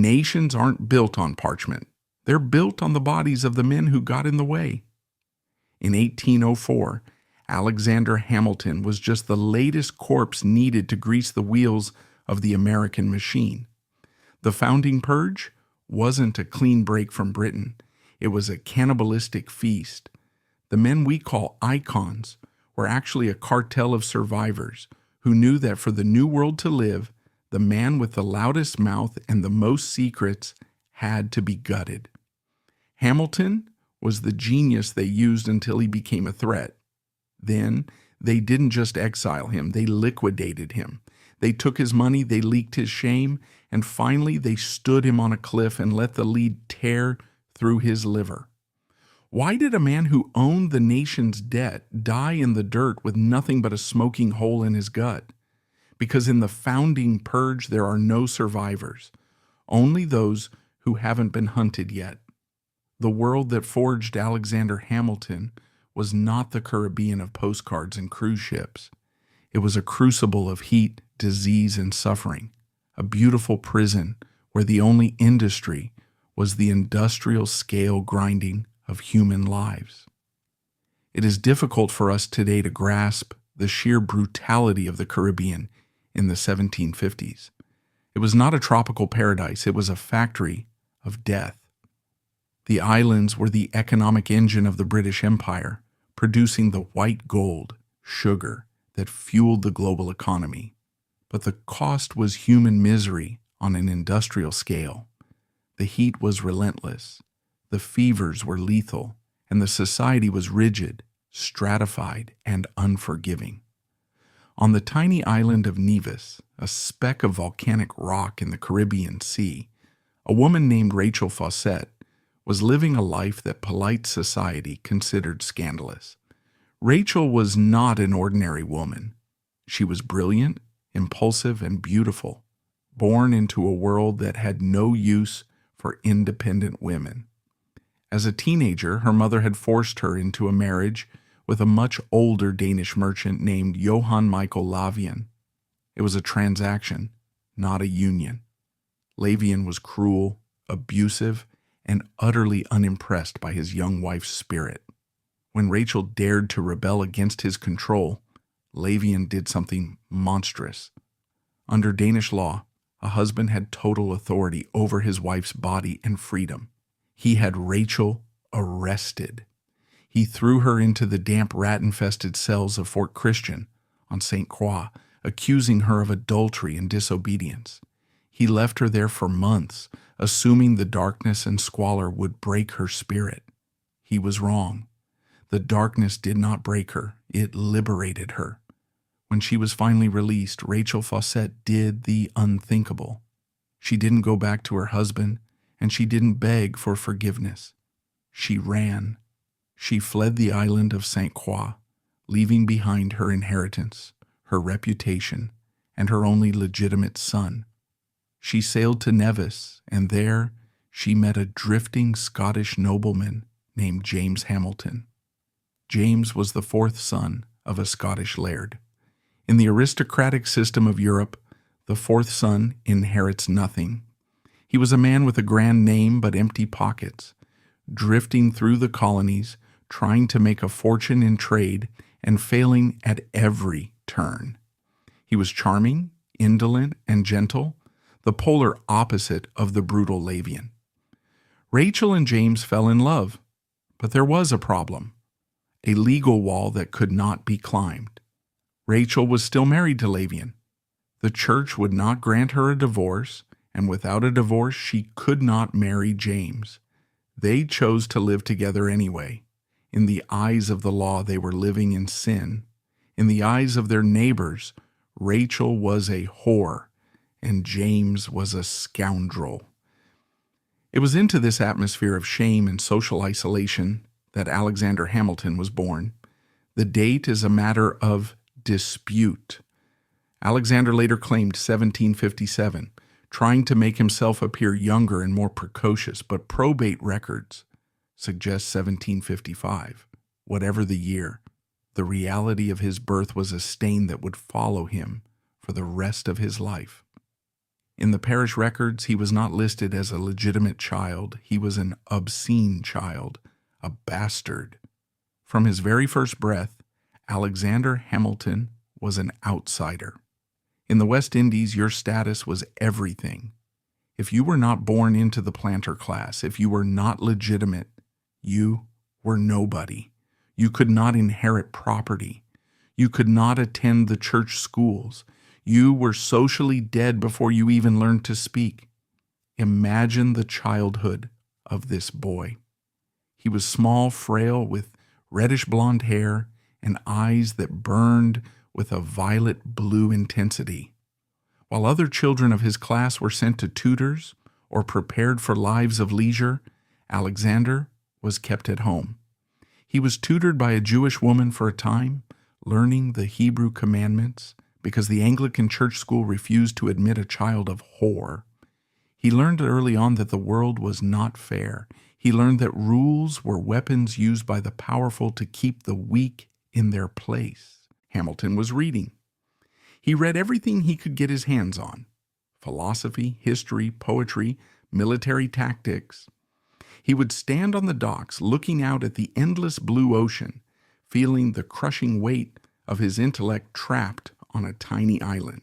Nations aren't built on parchment. They're built on the bodies of the men who got in the way. In 1804, Alexander Hamilton was just the latest corpse needed to grease the wheels of the American machine. The founding purge wasn't a clean break from Britain. It was a cannibalistic feast. The men we call icons were actually a cartel of survivors who knew that for the new world to live, the man with the loudest mouth and the most secrets had to be gutted. Hamilton was the genius they used until he became a threat. Then they didn't just exile him, they liquidated him. They took his money, they leaked his shame, and finally they stood him on a cliff and let the lead tear through his liver. Why did a man who owned the nation's debt die in the dirt with nothing but a smoking hole in his gut? Because in the founding purge there are no survivors, only those who haven't been hunted yet. The world that forged Alexander Hamilton was not the Caribbean of postcards and cruise ships. It was a crucible of heat, disease, and suffering, a beautiful prison where the only industry was the industrial scale grinding of human lives. It is difficult for us today to grasp the sheer brutality of the Caribbean in the 1750s. It was not a tropical paradise, it was a factory of death. The islands were the economic engine of the British Empire, producing the white gold, sugar, that fueled the global economy. But the cost was human misery on an industrial scale. The heat was relentless, the fevers were lethal, and the society was rigid, stratified, and unforgiving. On the tiny island of Nevis, a speck of volcanic rock in the Caribbean Sea, a woman named Rachel Fawcett was living a life that polite society considered scandalous. Rachel was not an ordinary woman. She was brilliant, impulsive, and beautiful, born into a world that had no use for independent women. As a teenager, her mother had forced her into a marriage with a much older Danish merchant named Johann Michael Lavian. It was a transaction, not a union. Lavian was cruel, abusive, and utterly unimpressed by his young wife's spirit. When Rachel dared to rebel against his control, Lavian did something monstrous. Under Danish law, a husband had total authority over his wife's body and freedom. He had Rachel arrested. He threw her into the damp, rat-infested cells of Fort Christian on St. Croix, accusing her of adultery and disobedience. He left her there for months, assuming the darkness and squalor would break her spirit. He was wrong. The darkness did not break her, it liberated her. When she was finally released, Rachel Fawcett did the unthinkable. She didn't go back to her husband, and she didn't beg for forgiveness. She ran. She fled the island of St. Croix, leaving behind her inheritance, her reputation, and her only legitimate son. She sailed to Nevis, and there she met a drifting Scottish nobleman named James Hamilton. James was the fourth son of a Scottish laird. In the aristocratic system of Europe, the fourth son inherits nothing. He was a man with a grand name but empty pockets, drifting through the colonies, trying to make a fortune in trade and failing at every turn. He was charming, indolent, and gentle, the polar opposite of the brutal Lavian. Rachel and James fell in love, but there was a problem, a legal wall that could not be climbed. Rachel was still married to Lavian. The church would not grant her a divorce, and without a divorce she could not marry James. They chose to live together anyway. In the eyes of the law, they were living in sin. In the eyes of their neighbors, Rachel was a whore, and James was a scoundrel. It was into this atmosphere of shame and social isolation that Alexander Hamilton was born. The date is a matter of dispute. Alexander later claimed 1757, trying to make himself appear younger and more precocious, but probate records suggest 1755. Whatever the year, the reality of his birth was a stain that would follow him for the rest of his life. In the parish records, he was not listed as a legitimate child. He was an obscene child, a bastard. From his very first breath, Alexander Hamilton was an outsider. In the West Indies, your status was everything. If you were not born into the planter class, if you were not legitimate, you were nobody. You could not inherit property. You could not attend the church schools. You were socially dead before you even learned to speak. Imagine the childhood of this boy. He was small, frail, with reddish blonde hair and eyes that burned with a violet blue intensity. While other children of his class were sent to tutors or prepared for lives of leisure, Alexander was kept at home. He was tutored by a Jewish woman for a time, learning the Hebrew commandments because the Anglican church school refused to admit a child of whore. He learned early on that the world was not fair. He learned that rules were weapons used by the powerful to keep the weak in their place. Hamilton was reading. He read everything he could get his hands on: philosophy, history, poetry, military tactics. He would stand on the docks looking out at the endless blue ocean, feeling the crushing weight of his intellect trapped on a tiny island.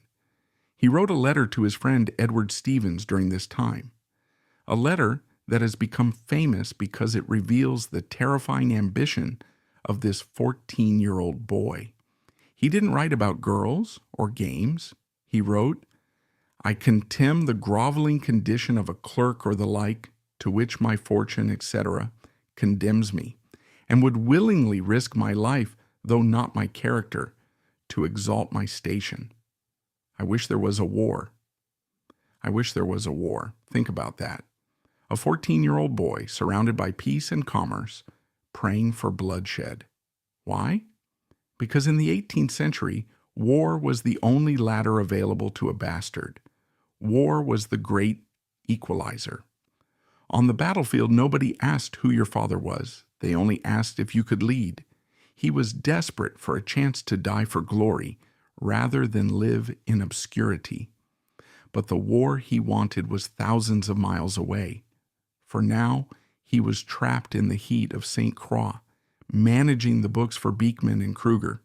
He wrote a letter to his friend Edward Stevens during this time, a letter that has become famous because it reveals the terrifying ambition of this 14-year-old boy. He didn't write about girls or games. He wrote, "I contemn the groveling condition of a clerk or the like, to which my fortune, etc., condemns me, and would willingly risk my life, though not my character, to exalt my station. I wish there was a war." I wish there was a war. Think about that. A 14-year-old boy surrounded by peace and commerce, praying for bloodshed. Why? Because in the 18th century, war was the only ladder available to a bastard. War was the great equalizer. On the battlefield, nobody asked who your father was. They only asked if you could lead. He was desperate for a chance to die for glory rather than live in obscurity. But the war he wanted was thousands of miles away. For now, he was trapped in the heat of St. Croix, managing the books for Beekman and Kruger.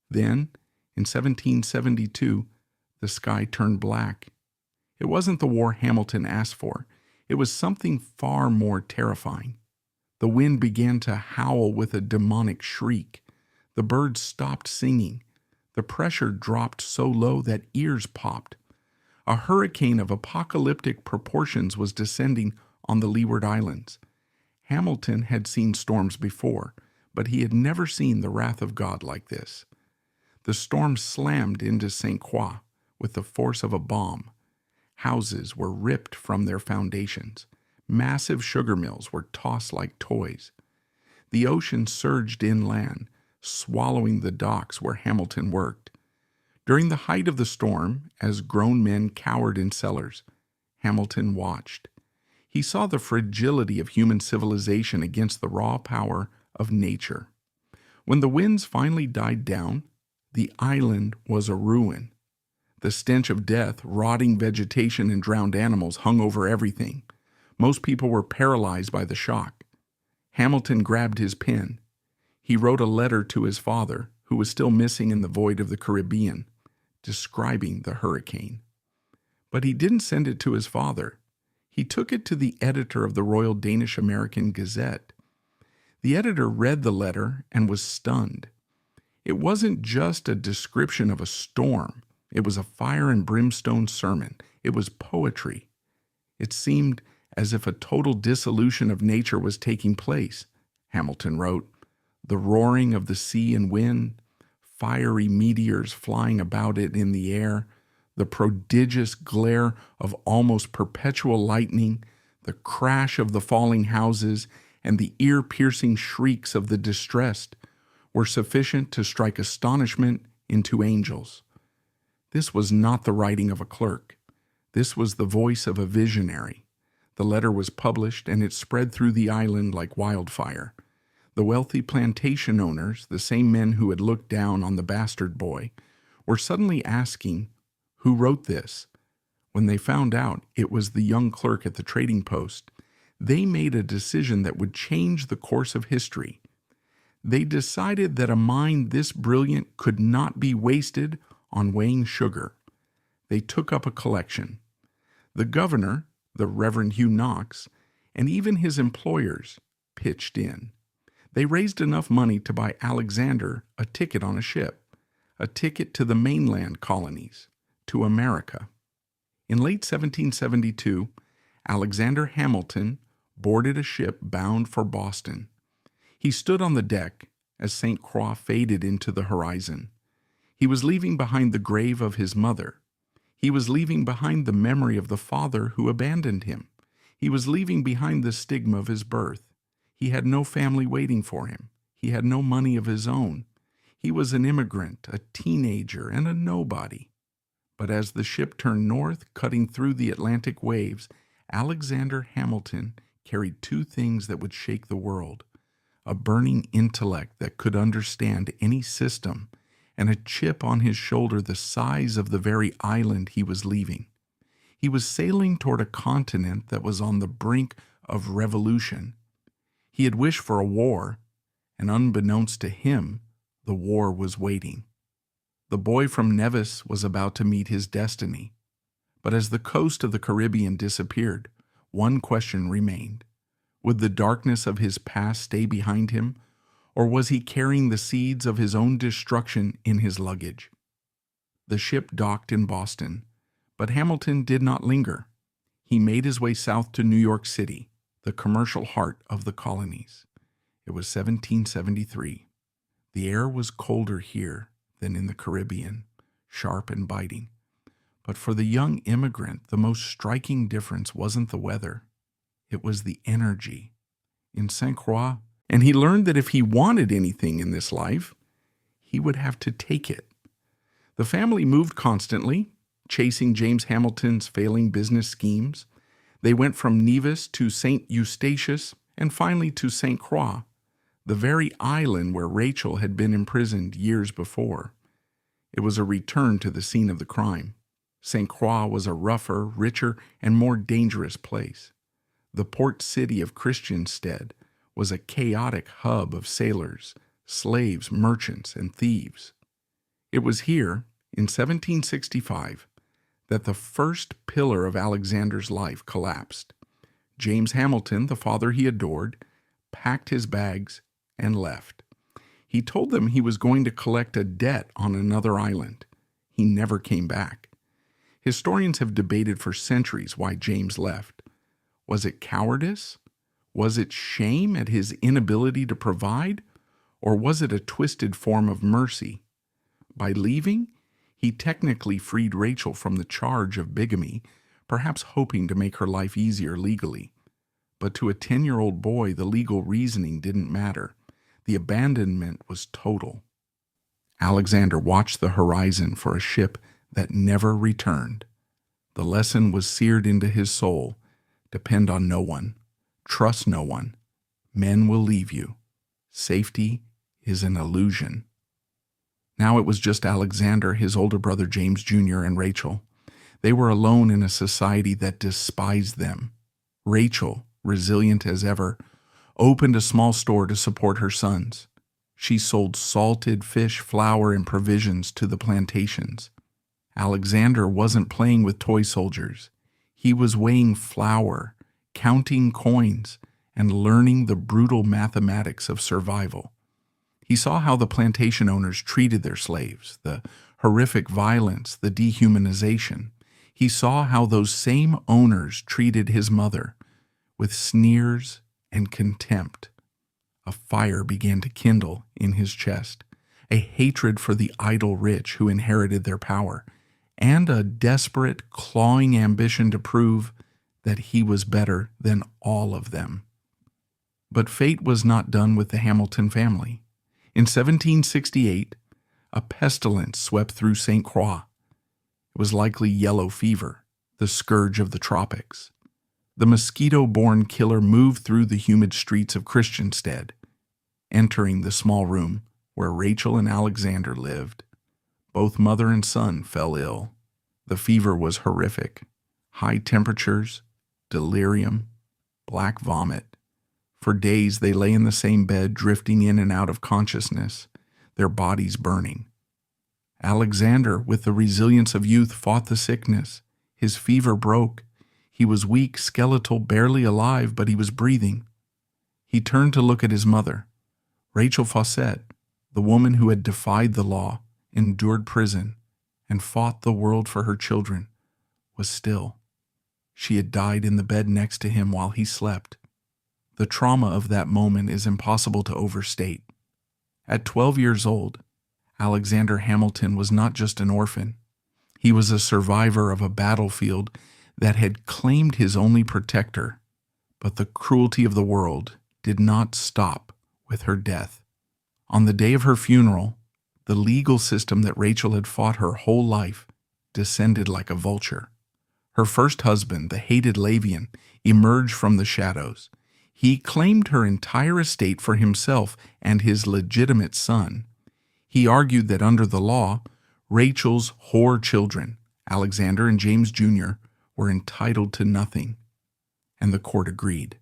Then, in 1772, the sky turned black. It wasn't the war Hamilton asked for. It was something far more terrifying. The wind began to howl with a demonic shriek. The birds stopped singing. The pressure dropped so low that ears popped. A hurricane of apocalyptic proportions was descending on the Leeward Islands. Hamilton had seen storms before, but he had never seen the wrath of God like this. The storm slammed into St. Croix with the force of a bomb. Houses were ripped from their foundations. Massive sugar mills were tossed like toys. The ocean surged inland, swallowing the docks where Hamilton worked. During the height of the storm, as grown men cowered in cellars, Hamilton watched. He saw the fragility of human civilization against the raw power of nature. When the winds finally died down, the island was a ruin. The stench of death, rotting vegetation, and drowned animals hung over everything. Most people were paralyzed by the shock. Hamilton grabbed his pen. He wrote a letter to his father, who was still missing in the void of the Caribbean, describing the hurricane. But he didn't send it to his father. He took it to the editor of the Royal Danish American Gazette. The editor read the letter and was stunned. It wasn't just a description of a storm. It was a fire and brimstone sermon. It was poetry. It seemed as if a total dissolution of nature was taking place. Hamilton wrote, "The roaring of the sea and wind, fiery meteors flying about it in the air, the prodigious glare of almost perpetual lightning, the crash of the falling houses, and the ear-piercing shrieks of the distressed were sufficient to strike astonishment into angels." This was not the writing of a clerk. This was the voice of a visionary. The letter was published, and it spread through the island like wildfire. The wealthy plantation owners, the same men who had looked down on the bastard boy, were suddenly asking, "Who wrote this?" When they found out it was the young clerk at the trading post, they made a decision that would change the course of history. They decided that a mind this brilliant could not be wasted on weighing sugar. They took up a collection. The governor, the Reverend Hugh Knox, and even his employers pitched in. They raised enough money to buy Alexander a ticket on a ship, a ticket to the mainland colonies, to America. In late 1772, Alexander Hamilton boarded a ship bound for Boston. He stood on the deck as St. Croix faded into the horizon. He was leaving behind the grave of his mother. He was leaving behind the memory of the father who abandoned him. He was leaving behind the stigma of his birth. He had no family waiting for him. He had no money of his own. He was an immigrant, a teenager, and a nobody. But as the ship turned north, cutting through the Atlantic waves, Alexander Hamilton carried two things that would shake the world: a burning intellect that could understand any system, and a chip on his shoulder the size of the very island he was leaving. He was sailing toward a continent that was on the brink of revolution. He had wished for a war, and unbeknownst to him, the war was waiting. The boy from Nevis was about to meet his destiny. But as the coast of the Caribbean disappeared, one question remained. Would the darkness of his past stay behind him, or was he carrying the seeds of his own destruction in his luggage? The ship docked in Boston, but Hamilton did not linger. He made his way south to New York City, the commercial heart of the colonies. It was 1773. The air was colder here than in the Caribbean, sharp and biting. But for the young immigrant, the most striking difference wasn't the weather. It was the energy in St. Croix. And he learned that if he wanted anything in this life, he would have to take it. The family moved constantly, chasing James Hamilton's failing business schemes. They went from Nevis to St. Eustatius and finally to St. Croix, the very island where Rachel had been imprisoned years before. It was a return to the scene of the crime. St. Croix was a rougher, richer, and more dangerous place. The port city of Christiansted was a chaotic hub of sailors, slaves, merchants, and thieves. It was here, in 1765, that the first pillar of Alexander's life collapsed. James Hamilton, the father he adored, packed his bags and left. He told them he was going to collect a debt on another island. He never came back. Historians have debated for centuries why James left. Was it cowardice? Was it shame at his inability to provide? Or was it a twisted form of mercy? By leaving, he technically freed Rachel from the charge of bigamy, perhaps hoping to make her life easier legally. But to a 10-year-old boy, the legal reasoning didn't matter. The abandonment was total. Alexander watched the horizon for a ship that never returned. The lesson was seared into his soul: depend on no one. Trust no one. Men will leave you. Safety is an illusion. Now it was just Alexander, his older brother James Jr., and Rachel. They were alone in a society that despised them. Rachel, resilient as ever, opened a small store to support her sons. She sold salted fish, flour, and provisions to the plantations. Alexander wasn't playing with toy soldiers. He was weighing flour, counting coins, and learning the brutal mathematics of survival. He saw how the plantation owners treated their slaves, the horrific violence, the dehumanization. He saw how those same owners treated his mother, with sneers and contempt. A fire began to kindle in his chest, a hatred for the idle rich who inherited their power, and a desperate, clawing ambition to prove that he was better than all of them. But fate was not done with the Hamilton family. In 1768, a pestilence swept through St. Croix. It was likely yellow fever, the scourge of the tropics. The mosquito-borne killer moved through the humid streets of Christiansted, entering the small room where Rachel and Alexander lived. Both mother and son fell ill. The fever was horrific. High temperatures, delirium, black vomit. For days they lay in the same bed, drifting in and out of consciousness, their bodies burning. Alexander, with the resilience of youth, fought the sickness. His fever broke. He was weak, skeletal, barely alive, but he was breathing. He turned to look at his mother. Rachel Fawcett, the woman who had defied the law, endured prison, and fought the world for her children, was still. She had died in the bed next to him while he slept. The trauma of that moment is impossible to overstate. At 12 years old, Alexander Hamilton was not just an orphan. He was a survivor of a battlefield that had claimed his only protector, but the cruelty of the world did not stop with her death. On the day of her funeral, the legal system that Rachel had fought her whole life descended like a vulture. Her first husband, the hated Lavian, emerged from the shadows. He claimed her entire estate for himself and his legitimate son. He argued that under the law, Rachel's whore children, Alexander and James Jr., were entitled to nothing, and the court agreed.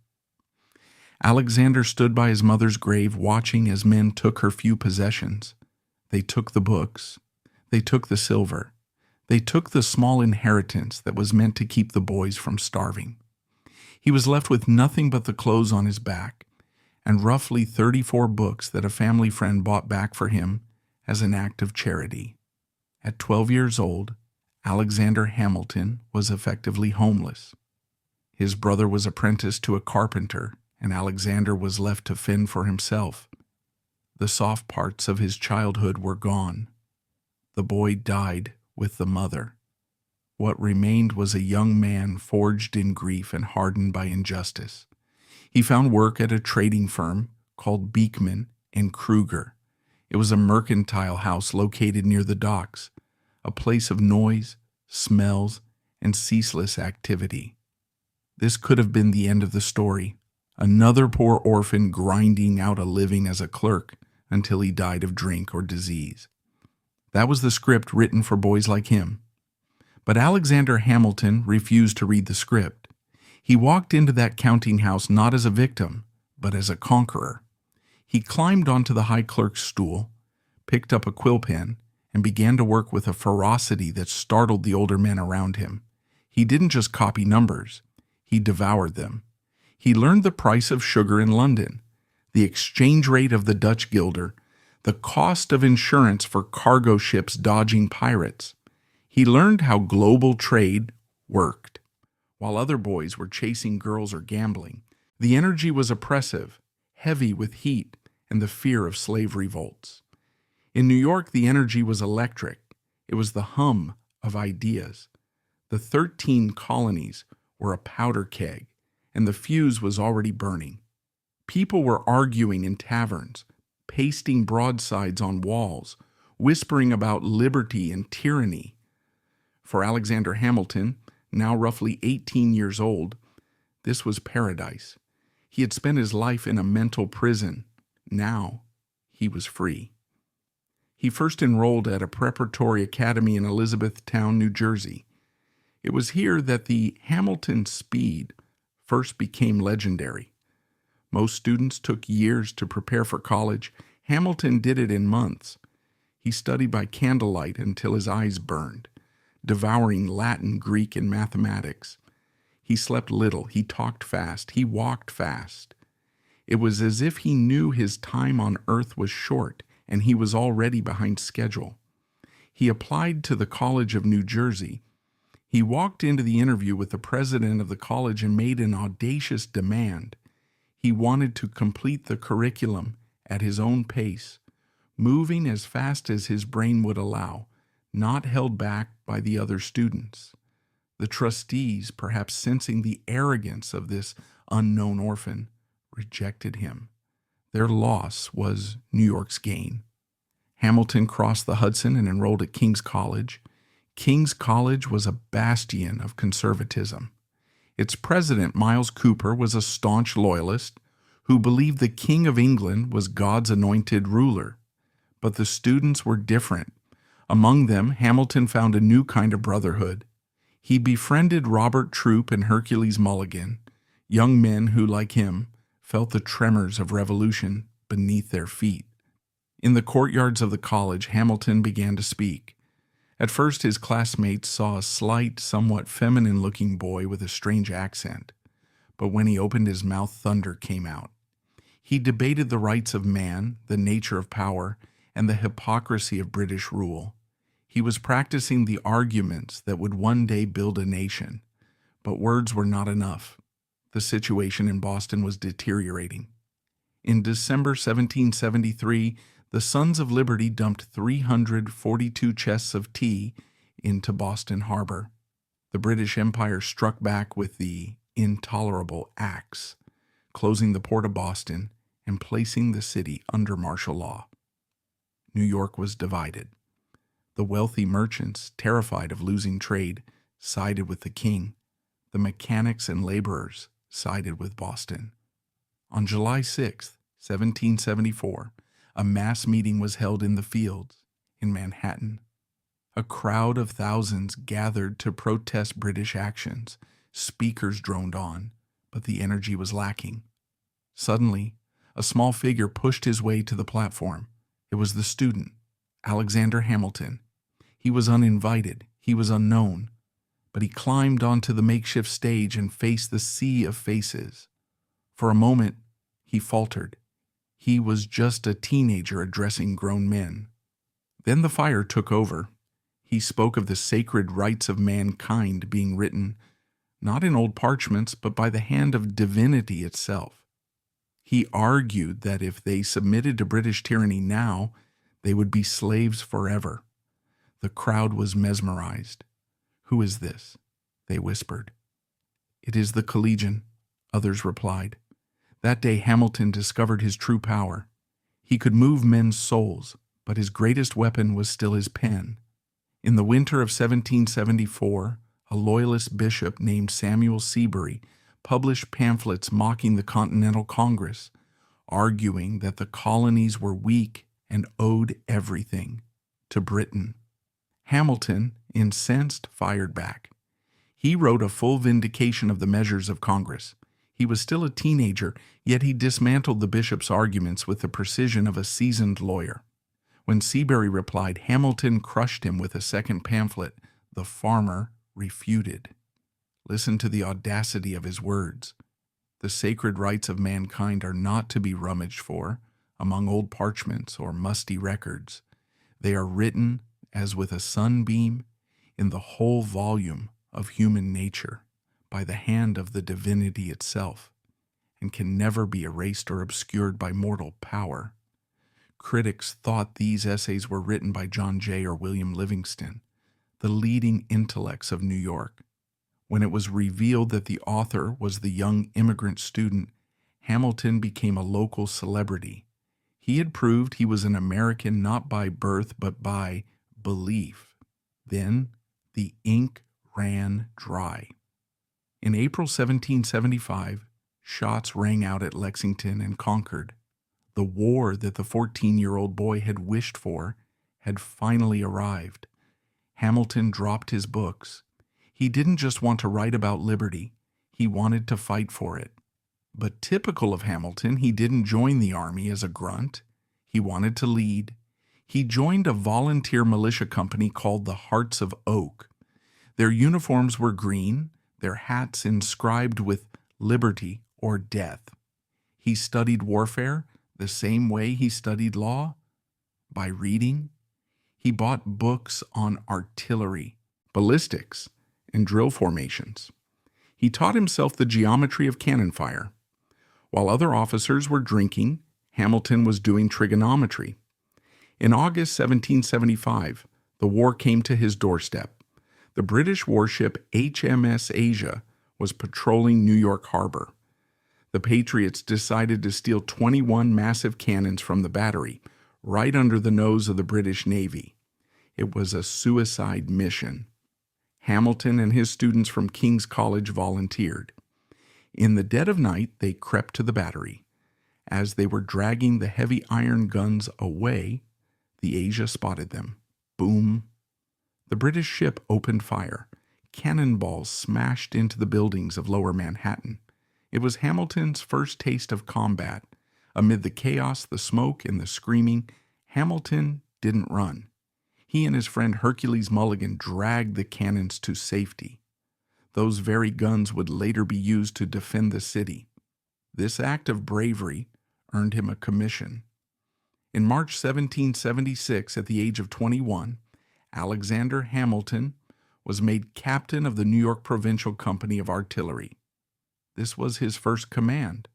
Alexander stood by his mother's grave watching as men took her few possessions. They took the books. They took the silver. They took the small inheritance that was meant to keep the boys from starving. He was left with nothing but the clothes on his back and roughly 34 books that a family friend bought back for him as an act of charity. At 12 years old, Alexander Hamilton was effectively homeless. His brother was apprenticed to a carpenter, and Alexander was left to fend for himself. The soft parts of his childhood were gone. The boy died with the mother. What remained was a young man forged in grief and hardened by injustice. He found work at a trading firm called Beekman and Kruger. It was a mercantile house located near the docks, a place of noise, smells, and ceaseless activity. This could have been the end of the story. Another poor orphan grinding out a living as a clerk until he died of drink or disease. That was the script written for boys like him. But Alexander Hamilton refused to read the script. He walked into that counting house not as a victim, but as a conqueror. He climbed onto the high clerk's stool, picked up a quill pen, and began to work with a ferocity that startled the older men around him. He didn't just copy numbers, he devoured them. He learned the price of sugar in London, the exchange rate of the Dutch guilder, the cost of insurance for cargo ships dodging pirates. He learned how global trade worked. While other boys were chasing girls or gambling, the energy was oppressive, heavy with heat and the fear of slave revolts. In New York, the energy was electric. It was the hum of ideas. The 13 colonies were a powder keg, and the fuse was already burning. People were arguing in taverns, pasting broadsides on walls, whispering about liberty and tyranny. For Alexander Hamilton, now roughly 18 years old, this was paradise. He had spent his life in a mental prison. Now he was free. He first enrolled at a preparatory academy in Elizabethtown, New Jersey. It was here that the Hamilton Speed first became legendary. Most students took years to prepare for college. Hamilton did it in months. He studied by candlelight until his eyes burned, devouring Latin, Greek, and mathematics. He slept little, he talked fast, he walked fast. It was as if he knew his time on earth was short, and he was already behind schedule. He applied to the College of New Jersey. He walked into the interview with the president of the college and made an audacious demand. He wanted to complete the curriculum at his own pace, moving as fast as his brain would allow, not held back by the other students. The trustees, perhaps sensing the arrogance of this unknown orphan, rejected him. Their loss was New York's gain. Hamilton crossed the Hudson and enrolled at King's College. King's College was a bastion of conservatism. Its president, Miles Cooper, was a staunch loyalist who believed the King of England was God's anointed ruler. But the students were different. Among them, Hamilton found a new kind of brotherhood. He befriended Robert Troup and Hercules Mulligan, young men who, like him, felt the tremors of revolution beneath their feet. In the courtyards of the college, Hamilton began to speak. At first, his classmates saw a slight, somewhat feminine-looking boy with a strange accent. But when he opened his mouth, thunder came out. He debated the rights of man, the nature of power, and the hypocrisy of British rule. He was practicing the arguments that would one day build a nation. But words were not enough. The situation in Boston was deteriorating. In December 1773, the Sons of Liberty dumped 342 chests of tea into Boston Harbor. The British Empire struck back with the intolerable axe, closing the port of Boston and placing the city under martial law. New York was divided. The wealthy merchants, terrified of losing trade, sided with the king. The mechanics and laborers sided with Boston. On July 6, 1774, a mass meeting was held in the Fields in Manhattan. A crowd of thousands gathered to protest British actions. Speakers droned on, but the energy was lacking. Suddenly, a small figure pushed his way to the platform. It was the student, Alexander Hamilton. He was uninvited, he was unknown, but he climbed onto the makeshift stage and faced the sea of faces. For a moment, he faltered. He was just a teenager addressing grown men. Then the fire took over. He spoke of the sacred rights of mankind being written, not in old parchments, but by the hand of divinity itself. He argued that if they submitted to British tyranny now, they would be slaves forever. The crowd was mesmerized. "Who is this?" they whispered. "It is the collegian," others replied. That day Hamilton discovered his true power. He could move men's souls, but his greatest weapon was still his pen. In the winter of 1774, a loyalist bishop named Samuel Seabury published pamphlets mocking the Continental Congress, arguing that the colonies were weak and owed everything to Britain. Hamilton, incensed, fired back. He wrote a full vindication of the measures of Congress. He was still a teenager, yet he dismantled the bishop's arguments with the precision of a seasoned lawyer. When Seabury replied, Hamilton crushed him with a second pamphlet. The farmer refuted. Listen to the audacity of his words. The sacred rights of mankind are not to be rummaged for among old parchments or musty records. They are written, as with a sunbeam, in the whole volume of human nature, by the hand of the divinity itself, and can never be erased or obscured by mortal power. Critics thought these essays were written by John Jay or William Livingston, the leading intellects of New York. When it was revealed that the author was the young immigrant student, Hamilton became a local celebrity. He had proved he was an American not by birth but by belief. Then the ink ran dry. In April 1775, shots rang out at Lexington and Concord. The war that the 14-year-old boy had wished for had finally arrived. Hamilton dropped his books. He didn't just want to write about liberty, he wanted to fight for it. But typical of Hamilton, he didn't join the army as a grunt. He wanted to lead. He joined a volunteer militia company called the Hearts of Oak. Their uniforms were green, their hats inscribed with liberty or death. He studied warfare the same way he studied law, by reading. He bought books on artillery, ballistics, and drill formations. He taught himself the geometry of cannon fire. While other officers were drinking, Hamilton was doing trigonometry. In August 1775, the war came to his doorstep. The British warship HMS Asia was patrolling New York Harbor. The Patriots decided to steal 21 massive cannons from the battery, right under the nose of the British Navy. It was a suicide mission. Hamilton and his students from King's College volunteered. In the dead of night, they crept to the battery. As they were dragging the heavy iron guns away, the Asia spotted them. Boom! The British ship opened fire, Cannonballs smashed into the buildings of Lower Manhattan. It was Hamilton's first taste of combat. Amid the chaos, the smoke, and the screaming, Hamilton didn't run. He and his friend Hercules Mulligan dragged the cannons to safety. Those very guns would later be used to defend the city. This act of bravery earned him a commission. In March 1776, at the age of 21, Alexander Hamilton was made captain of the New York Provincial Company of Artillery. This was his first command,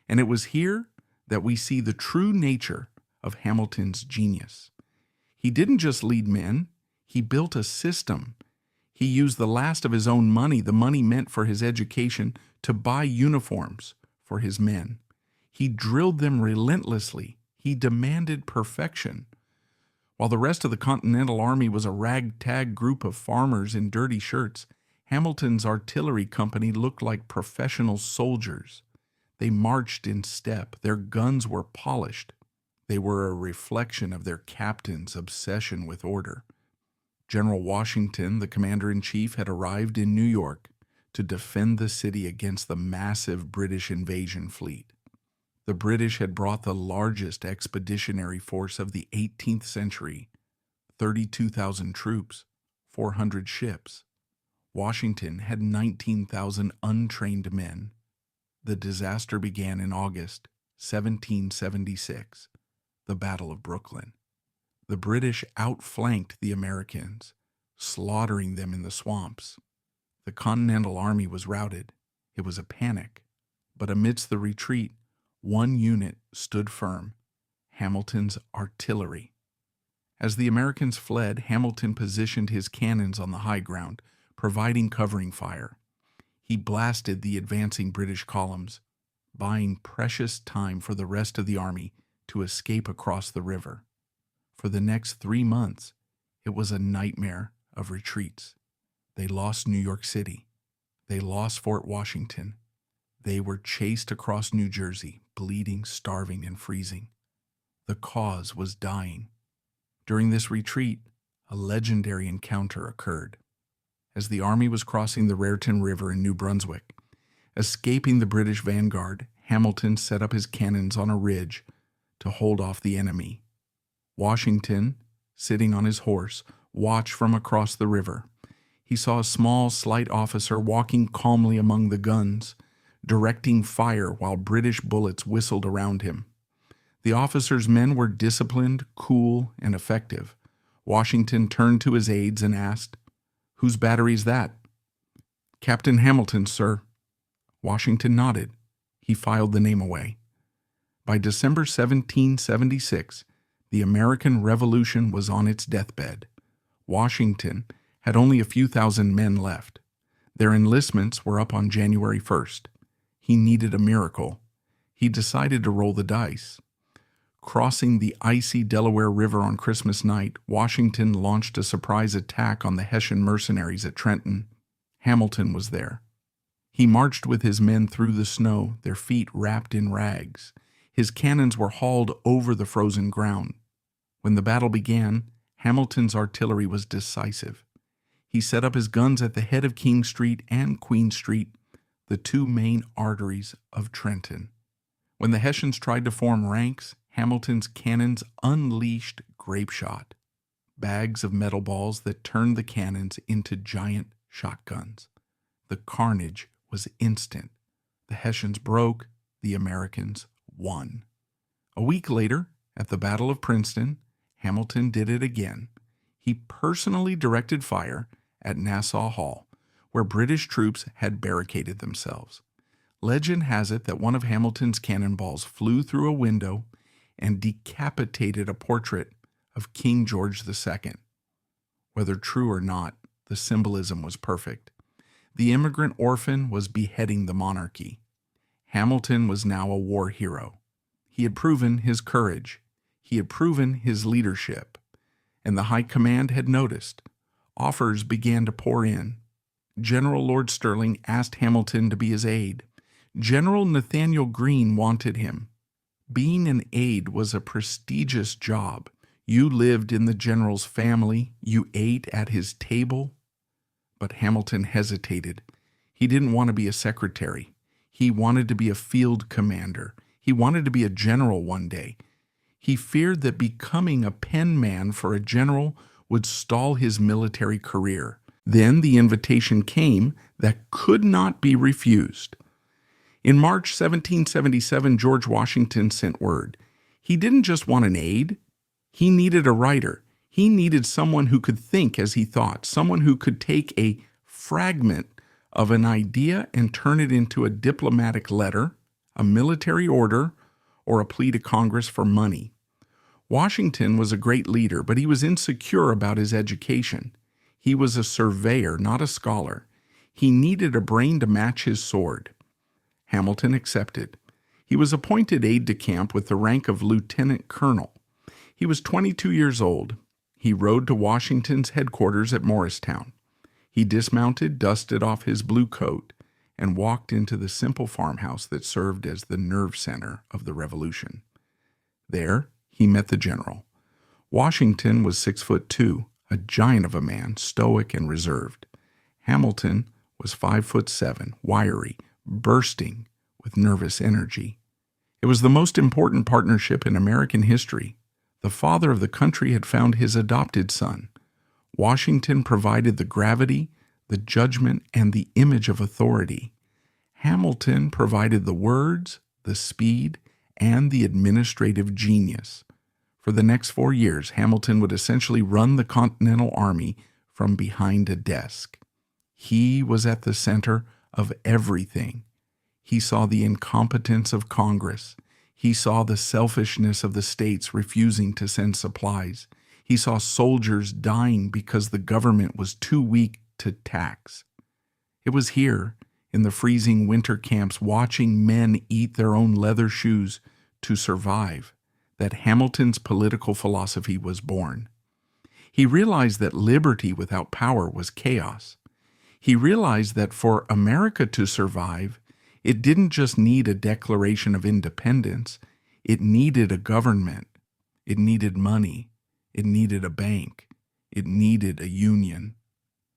and it was here that we see the true nature of Hamilton's genius. He didn't just lead men, he built a system. He used the last of his own money, the money meant for his education, to buy uniforms for his men. He drilled them relentlessly. He demanded perfection. While the rest of the Continental Army was a ragtag group of farmers in dirty shirts, Hamilton's artillery company looked like professional soldiers. They marched in step. Their guns were polished. They were a reflection of their captain's obsession with order. General Washington, the commander-in-chief, had arrived in New York to defend the city against the massive British invasion fleet. The British had brought the largest expeditionary force of the 18th century, 32,000 troops, 400 ships. Washington had 19,000 untrained men. The disaster began in August 1776, the Battle of Brooklyn. The British outflanked the Americans, slaughtering them in the swamps. The Continental Army was routed. It was a panic. But amidst the retreat, one unit stood firm: Hamilton's artillery. As the Americans fled, Hamilton positioned his cannons on the high ground, providing covering fire. He blasted the advancing British columns, buying precious time for the rest of the army to escape across the river. For the next 3 months, it was a nightmare of retreats. They lost New York City. They lost Fort Washington. They were chased across New Jersey, bleeding, starving, and freezing. The cause was dying. During this retreat, a legendary encounter occurred. As the army was crossing the Raritan River in New Brunswick, escaping the British vanguard, Hamilton set up his cannons on a ridge to hold off the enemy. Washington, sitting on his horse, watched from across the river. He saw a small, slight officer walking calmly among the guns, directing fire while British bullets whistled around him. The officer's men were disciplined, cool, and effective. Washington turned to his aides and asked, "Whose battery's that?" "Captain Hamilton, sir." Washington nodded. He filed the name away. By December 1776, the American Revolution was on its deathbed. Washington had only a few thousand men left. Their enlistments were up on January 1st. He needed a miracle. He decided to roll the dice. Crossing the icy Delaware River on Christmas night, Washington launched a surprise attack on the Hessian mercenaries at Trenton. Hamilton was there. He marched with his men through the snow, their feet wrapped in rags. His cannons were hauled over the frozen ground. When the battle began, Hamilton's artillery was decisive. He set up his guns at the head of King Street and Queen Street, the two main arteries of Trenton. When the Hessians tried to form ranks, Hamilton's cannons unleashed grape shot, bags of metal balls that turned the cannons into giant shotguns. The carnage was instant. The Hessians broke, the Americans won. A week later, at the Battle of Princeton, Hamilton did it again. He personally directed fire at Nassau Hall, where British troops had barricaded themselves. Legend has it that one of Hamilton's cannonballs flew through a window and decapitated a portrait of King George II. Whether true or not, the symbolism was perfect. The immigrant orphan was beheading the monarchy. Hamilton was now a war hero. He had proven his courage. He had proven his leadership. And the High Command had noticed. Offers began to pour in. General Lord Stirling asked Hamilton to be his aide. General Nathaniel Greene wanted him. Being an aide was a prestigious job. You lived in the general's family. You ate at his table. But Hamilton hesitated. He didn't want to be a secretary. He wanted to be a field commander. He wanted to be a general one day. He feared that becoming a penman for a general would stall his military career. Then the invitation came that could not be refused. In March 1777, George Washington sent word. He didn't just want an aide. He needed a writer. He needed someone who could think as he thought, someone who could take a fragment of an idea and turn it into a diplomatic letter, a military order, or a plea to Congress for money. Washington was a great leader, but he was insecure about his education. He was a surveyor, not a scholar. He needed a brain to match his sword. Hamilton accepted. He was appointed aide-de-camp with the rank of lieutenant colonel. He was 22 years old. He rode to Washington's headquarters at Morristown. He dismounted, dusted off his blue coat, and walked into the simple farmhouse that served as the nerve center of the Revolution. There, he met the general. Washington was 6'2", a giant of a man, stoic and reserved. Hamilton was 5'7", wiry, bursting with nervous energy. It was the most important partnership in American history. The father of the country had found his adopted son. Washington provided the gravity, the judgment, and the image of authority. Hamilton provided the words, the speed, and the administrative genius. For the next 4 years, Hamilton would essentially run the Continental Army from behind a desk. He was at the center of everything. He saw the incompetence of Congress. He saw the selfishness of the states refusing to send supplies. He saw soldiers dying because the government was too weak to tax. It was here, in the freezing winter camps, watching men eat their own leather shoes to survive, that Hamilton's political philosophy was born. He realized that liberty without power was chaos. He realized that for America to survive, it didn't just need a declaration of independence. It needed a government. It needed money. It needed a bank. It needed a union.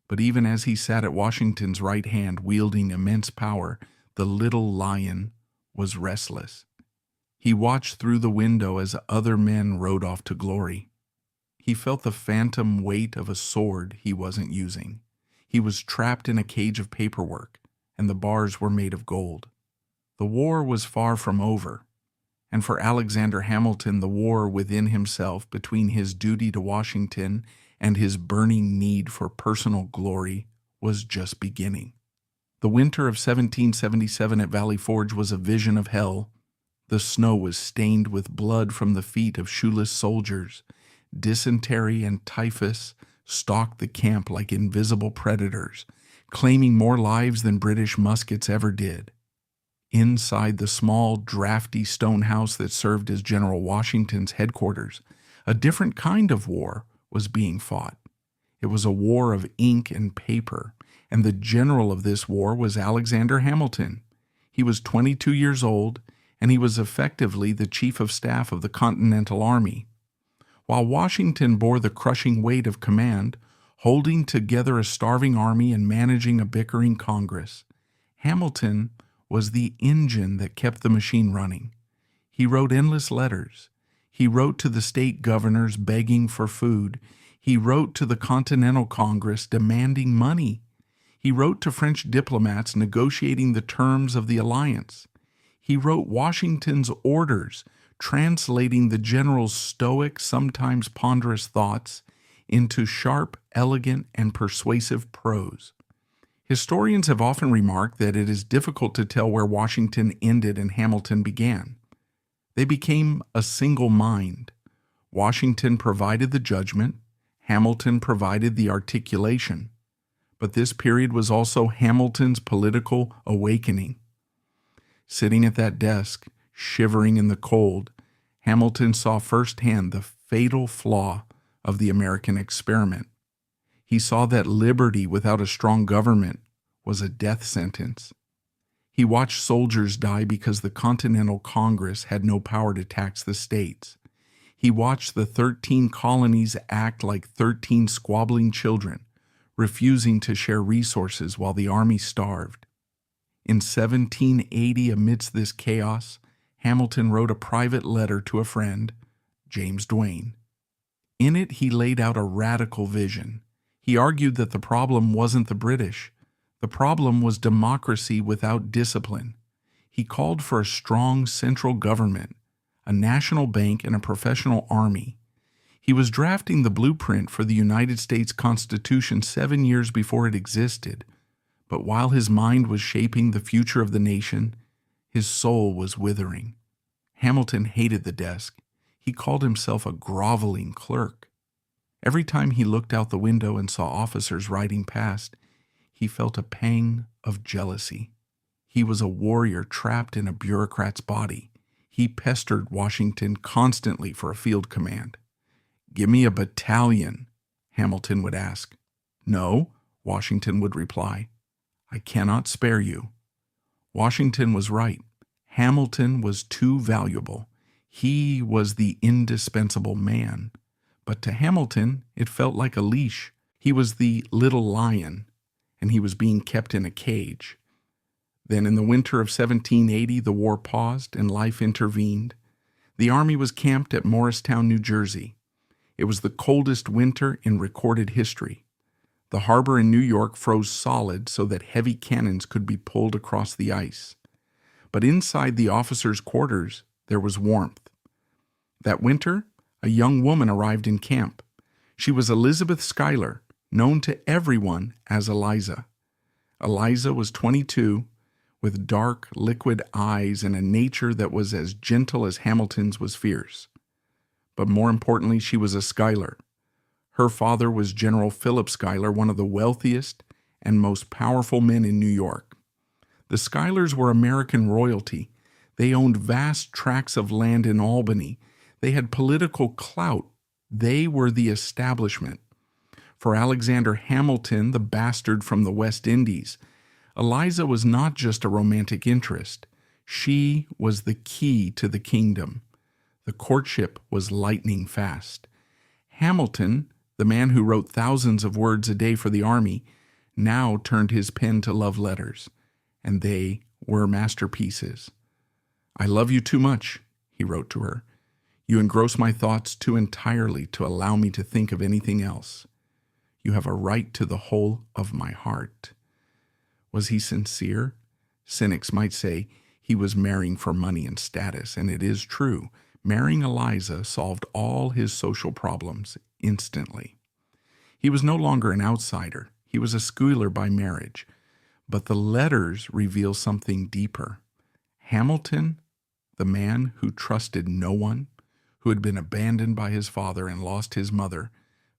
But even as he sat at Washington's right hand, wielding immense power, the little lion was restless. He watched through the window as other men rode off to glory. He felt the phantom weight of a sword he wasn't using. He was trapped in a cage of paperwork, and the bars were made of gold. The war was far from over, and for Alexander Hamilton, the war within himself between his duty to Washington and his burning need for personal glory was just beginning. The winter of 1777 at Valley Forge was a vision of hell. The snow was stained with blood from the feet of shoeless soldiers. Dysentery and typhus stalked the camp like invisible predators, claiming more lives than British muskets ever did. Inside the small, drafty stone house that served as General Washington's headquarters, a different kind of war was being fought. It was a war of ink and paper, and the general of this war was Alexander Hamilton. He was 22 years old, and he was effectively the chief of staff of the Continental Army. While Washington bore the crushing weight of command, holding together a starving army and managing a bickering Congress, Hamilton was the engine that kept the machine running. He wrote endless letters. He wrote to the state governors begging for food. He wrote to the Continental Congress demanding money. He wrote to French diplomats negotiating the terms of the alliance. He wrote Washington's orders, translating the general's stoic, sometimes ponderous thoughts into sharp, elegant, and persuasive prose. Historians have often remarked that it is difficult to tell where Washington ended and Hamilton began. They became a single mind. Washington provided the judgment, Hamilton provided the articulation. But this period was also Hamilton's political awakening. Sitting at that desk, shivering in the cold, Hamilton saw firsthand the fatal flaw of the American experiment. He saw that liberty without a strong government was a death sentence. He watched soldiers die because the Continental Congress had no power to tax the states. He watched the 13 colonies act like 13 squabbling children, refusing to share resources while the army starved. In 1780, amidst this chaos, Hamilton wrote a private letter to a friend, James Duane. In it, he laid out a radical vision. He argued that the problem wasn't the British. The problem was democracy without discipline. He called for a strong central government, a national bank, and a professional army. He was drafting the blueprint for the United States Constitution 7 years before it existed. But while his mind was shaping the future of the nation, his soul was withering. Hamilton hated the desk. He called himself a groveling clerk. Every time he looked out the window and saw officers riding past, he felt a pang of jealousy. He was a warrior trapped in a bureaucrat's body. He pestered Washington constantly for a field command. "Give me a battalion," Hamilton would ask. "No," Washington would reply. "I cannot spare you." Washington was right. Hamilton was too valuable. He was the indispensable man. But to Hamilton, it felt like a leash. He was the little lion, and he was being kept in a cage. Then in the winter of 1780, the war paused and life intervened. The army was camped at Morristown, New Jersey. It was the coldest winter in recorded history. The harbor in New York froze solid so that heavy cannons could be pulled across the ice. But inside the officers' quarters, there was warmth. That winter, a young woman arrived in camp. She was Elizabeth Schuyler, known to everyone as Eliza. Eliza was 22, with dark, liquid eyes and a nature that was as gentle as Hamilton's was fierce. But more importantly, she was a Schuyler. Her father was General Philip Schuyler, one of the wealthiest and most powerful men in New York. The Schuylers were American royalty. They owned vast tracts of land in Albany. They had political clout. They were the establishment. For Alexander Hamilton, the bastard from the West Indies, Eliza was not just a romantic interest. She was the key to the kingdom. The courtship was lightning fast. Hamilton, the man who wrote thousands of words a day for the army, now turned his pen to love letters, and they were masterpieces. "I love you too much," he wrote to her. "You engross my thoughts too entirely to allow me to think of anything else. You have a right to the whole of my heart." Was he sincere? Cynics might say he was marrying for money and status, and it is true. Marrying Eliza solved all his social problems instantly. He was no longer an outsider. He was a Schuyler by marriage. But the letters reveal something deeper. Hamilton, the man who trusted no one, who had been abandoned by his father and lost his mother,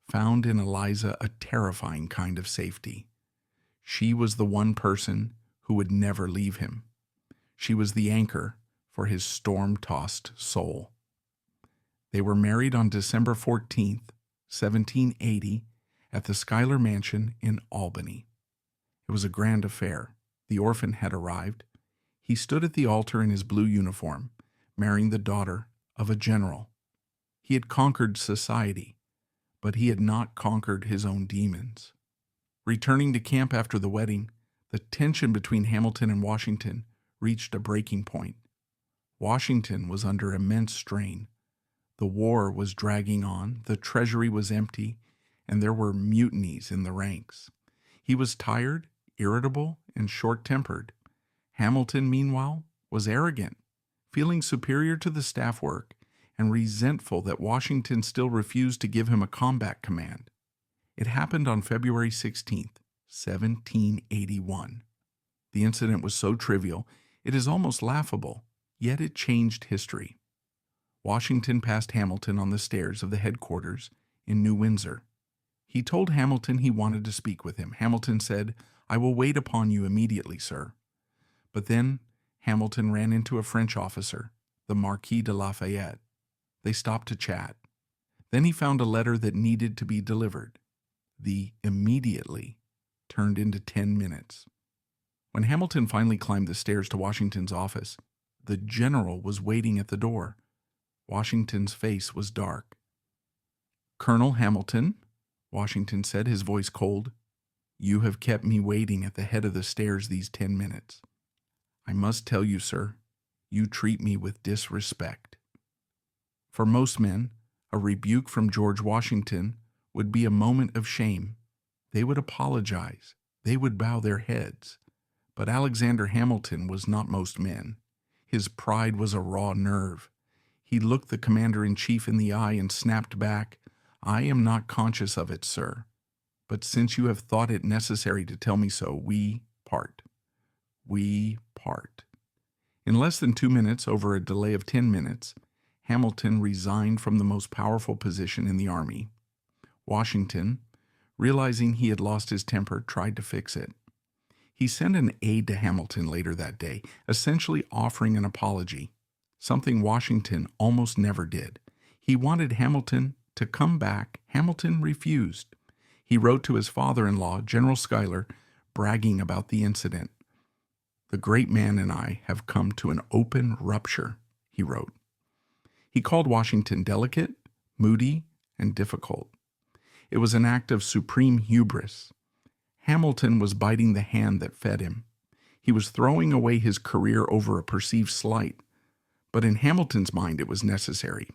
found in Eliza a terrifying kind of safety. She was the one person who would never leave him. She was the anchor for his storm-tossed soul. They were married on December 14th, 1780, at the Schuyler Mansion in Albany. It was a grand affair. The orphan had arrived. He stood at the altar in his blue uniform, marrying the daughter of a general. He had conquered society, but he had not conquered his own demons. Returning to camp after the wedding, the tension between Hamilton and Washington reached a breaking point. Washington was under immense strain. The war was dragging on, the treasury was empty, and there were mutinies in the ranks. He was tired, irritable, and short-tempered. Hamilton, meanwhile, was arrogant, feeling superior to the staff work and resentful that Washington still refused to give him a combat command. It happened on February 16th, 1781. The incident was so trivial, it is almost laughable, yet it changed history. Washington passed Hamilton on the stairs of the headquarters in New Windsor. He told Hamilton he wanted to speak with him. Hamilton said, "I will wait upon you immediately, sir." But then Hamilton ran into a French officer, the Marquis de Lafayette. They stopped to chat. Then he found a letter that needed to be delivered. The immediately turned into 10 minutes. When Hamilton finally climbed the stairs to Washington's office, the general was waiting at the door. Washington's face was dark. "Colonel Hamilton," Washington said, his voice cold. You have kept me waiting at the head of the stairs these 10 minutes. I must tell you, sir, you treat me with disrespect. For most men, a rebuke from George Washington would be a moment of shame. They would apologize. They would bow their heads. But Alexander Hamilton was not most men. His pride was a raw nerve. He looked the commander-in-chief in the eye and snapped back, "I am not conscious of it, sir. But since you have thought it necessary to tell me so, we part. We part." In less than 2 minutes, over a delay of 10 minutes, Hamilton resigned from the most powerful position in the army. Washington, realizing he had lost his temper, tried to fix it. He sent an aide to Hamilton later that day, essentially offering an apology, something Washington almost never did. He wanted Hamilton to come back. Hamilton refused. He wrote to his father-in-law, General Schuyler, bragging about the incident. "The great man and I have come to an open rupture," he wrote. He called Washington delicate, moody, and difficult. It was an act of supreme hubris. Hamilton was biting the hand that fed him. He was throwing away his career over a perceived slight. But in Hamilton's mind, it was necessary.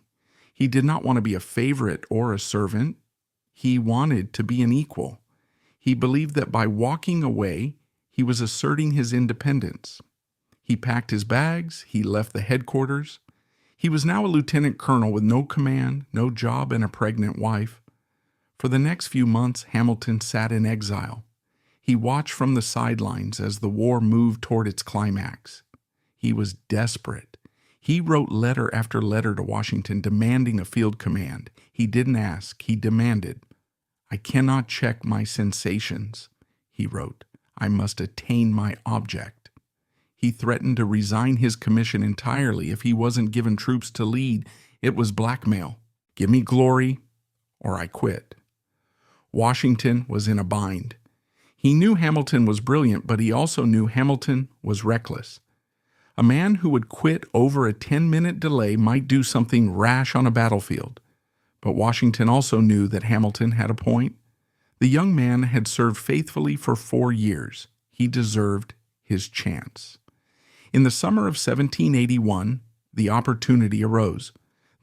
He did not want to be a favorite or a servant. He wanted to be an equal. He believed that by walking away, he was asserting his independence. He packed his bags. He left the headquarters. He was now a lieutenant colonel with no command, no job, and a pregnant wife. For the next few months, Hamilton sat in exile. He watched from the sidelines as the war moved toward its climax. He was desperate. He wrote letter after letter to Washington demanding a field command. He didn't ask, he demanded. "I cannot check my sensations," he wrote. "I must attain my object." He threatened to resign his commission entirely if he wasn't given troops to lead. It was blackmail. "Give me glory, or I quit." Washington was in a bind. He knew Hamilton was brilliant, but he also knew Hamilton was reckless. A man who would quit over a 10-minute delay might do something rash on a battlefield. But Washington also knew that Hamilton had a point. The young man had served faithfully for 4 years. He deserved his chance. In the summer of 1781, the opportunity arose.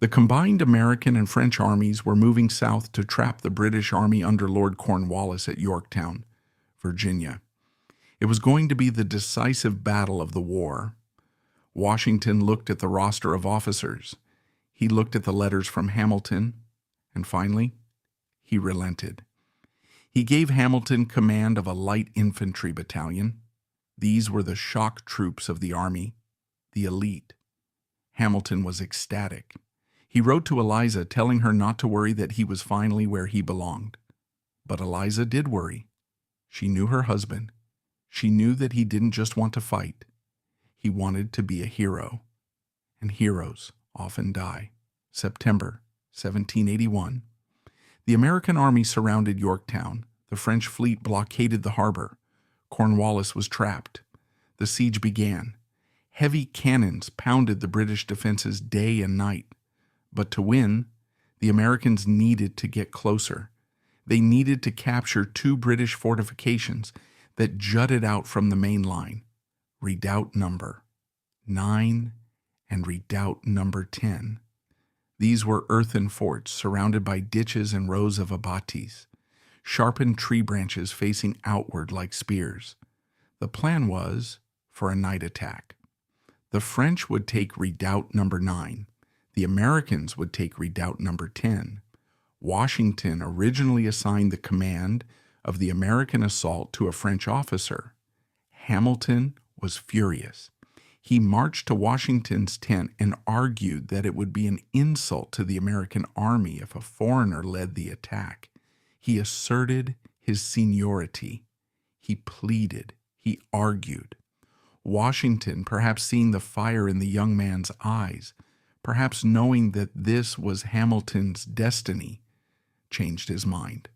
The combined American and French armies were moving south to trap the British army under Lord Cornwallis at Yorktown, Virginia. It was going to be the decisive battle of the war. Washington looked at the roster of officers. He looked at the letters from Hamilton, and finally, he relented. He gave Hamilton command of a light infantry battalion. These were the shock troops of the army, the elite. Hamilton was ecstatic. He wrote to Eliza telling her not to worry, that he was finally where he belonged. But Eliza did worry. She knew her husband. She knew that he didn't just want to fight. He wanted to be a hero. And heroes often die. September 1781. The American army surrounded Yorktown. The French fleet blockaded the harbor. Cornwallis was trapped. The siege began. Heavy cannons pounded the British defenses day and night. But to win, the Americans needed to get closer. They needed to capture 2 British fortifications that jutted out from the main line, Redoubt Number 9 and Redoubt Number 10. These were earthen forts surrounded by ditches and rows of abatis, sharpened tree branches facing outward like spears. The plan was for a night attack. The French would take Redoubt Number 9. The Americans would take Redoubt Number 10. Washington originally assigned the command of the American assault to a French officer. Hamilton was furious. He marched to Washington's tent and argued that it would be an insult to the American army if a foreigner led the attack. He asserted his seniority. He pleaded. He argued. Washington, perhaps seeing the fire in the young man's eyes, perhaps knowing that this was Hamilton's destiny, changed his mind.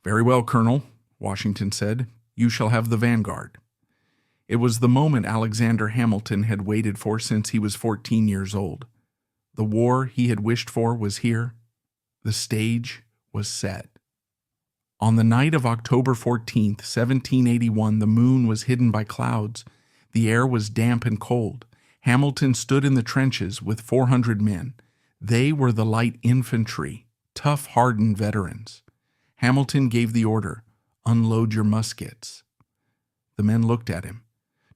"Very well, Colonel," Washington said. "You shall have the vanguard." It was the moment Alexander Hamilton had waited for since he was 14 years old. The war he had wished for was here. The stage was set. On the night of October 14th, 1781, the moon was hidden by clouds. The air was damp and cold. Hamilton stood in the trenches with 400 men. They were the light infantry, tough, hardened veterans. Hamilton gave the order, "Unload your muskets." The men looked at him.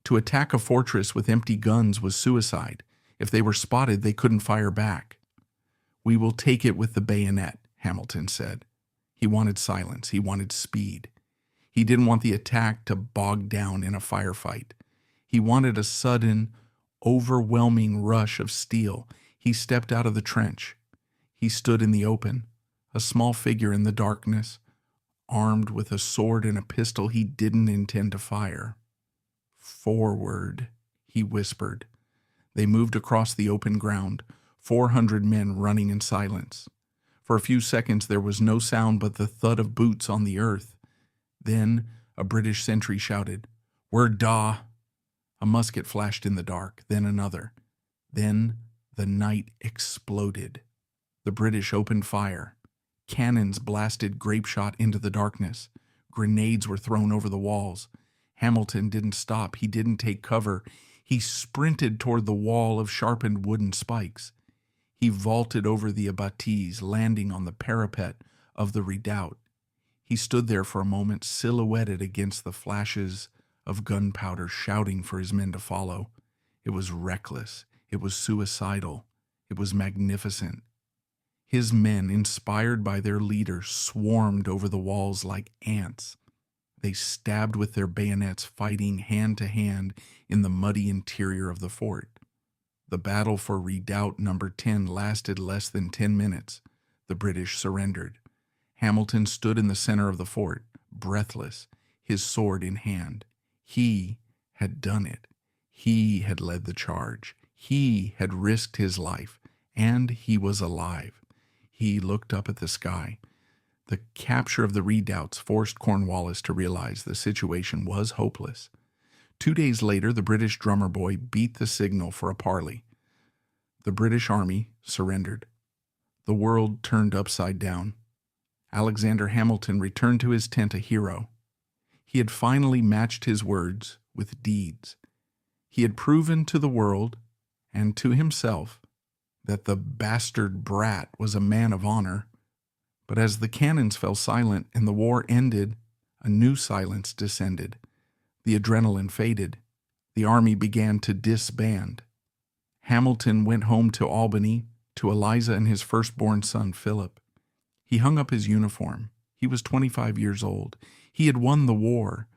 To attack a fortress with empty guns was suicide. If they were spotted, they couldn't fire back. "We will take it with the bayonet," Hamilton said. He wanted silence. He wanted speed. He didn't want the attack to bog down in a firefight. He wanted a sudden, overwhelming rush of steel. He stepped out of the trench. He stood in the open, a small figure in the darkness, armed with a sword and a pistol he didn't intend to fire. "Forward," he whispered. They moved across the open ground, 400 men running in silence. For a few seconds there was no sound but the thud of boots on the earth. Then a British sentry shouted, "Word daw!" A musket flashed in the dark, then another. Then the night exploded. The British opened fire. Cannons blasted grapeshot into the darkness. Grenades were thrown over the walls. Hamilton didn't stop. He didn't take cover. He sprinted toward the wall of sharpened wooden spikes. He vaulted over the abattis, landing on the parapet of the redoubt. He stood there for a moment, silhouetted against the flashes of gunpowder, shouting for his men to follow. It was reckless. It was suicidal. It was magnificent. His men, inspired by their leader, swarmed over the walls like ants. They stabbed with their bayonets, fighting hand to hand in the muddy interior of the fort. The battle for Redoubt Number 10 lasted less than 10 minutes. The British surrendered. Hamilton stood in the center of the fort, breathless, his sword in hand. He had done it. He had led the charge. He had risked his life, and he was alive. He looked up at the sky. The capture of the redoubts forced Cornwallis to realize the situation was hopeless. 2 days later, the British drummer boy beat the signal for a parley. The British army surrendered. The world turned upside down. Alexander Hamilton returned to his tent a hero. He had finally matched his words with deeds. He had proven to the world and to himself that the bastard brat was a man of honor. But as the cannons fell silent and the war ended, a new silence descended. The adrenaline faded. The army began to disband. Hamilton went home to Albany, to Eliza and his firstborn son, Philip. He hung up his uniform. He was 25 years old. He had won the war,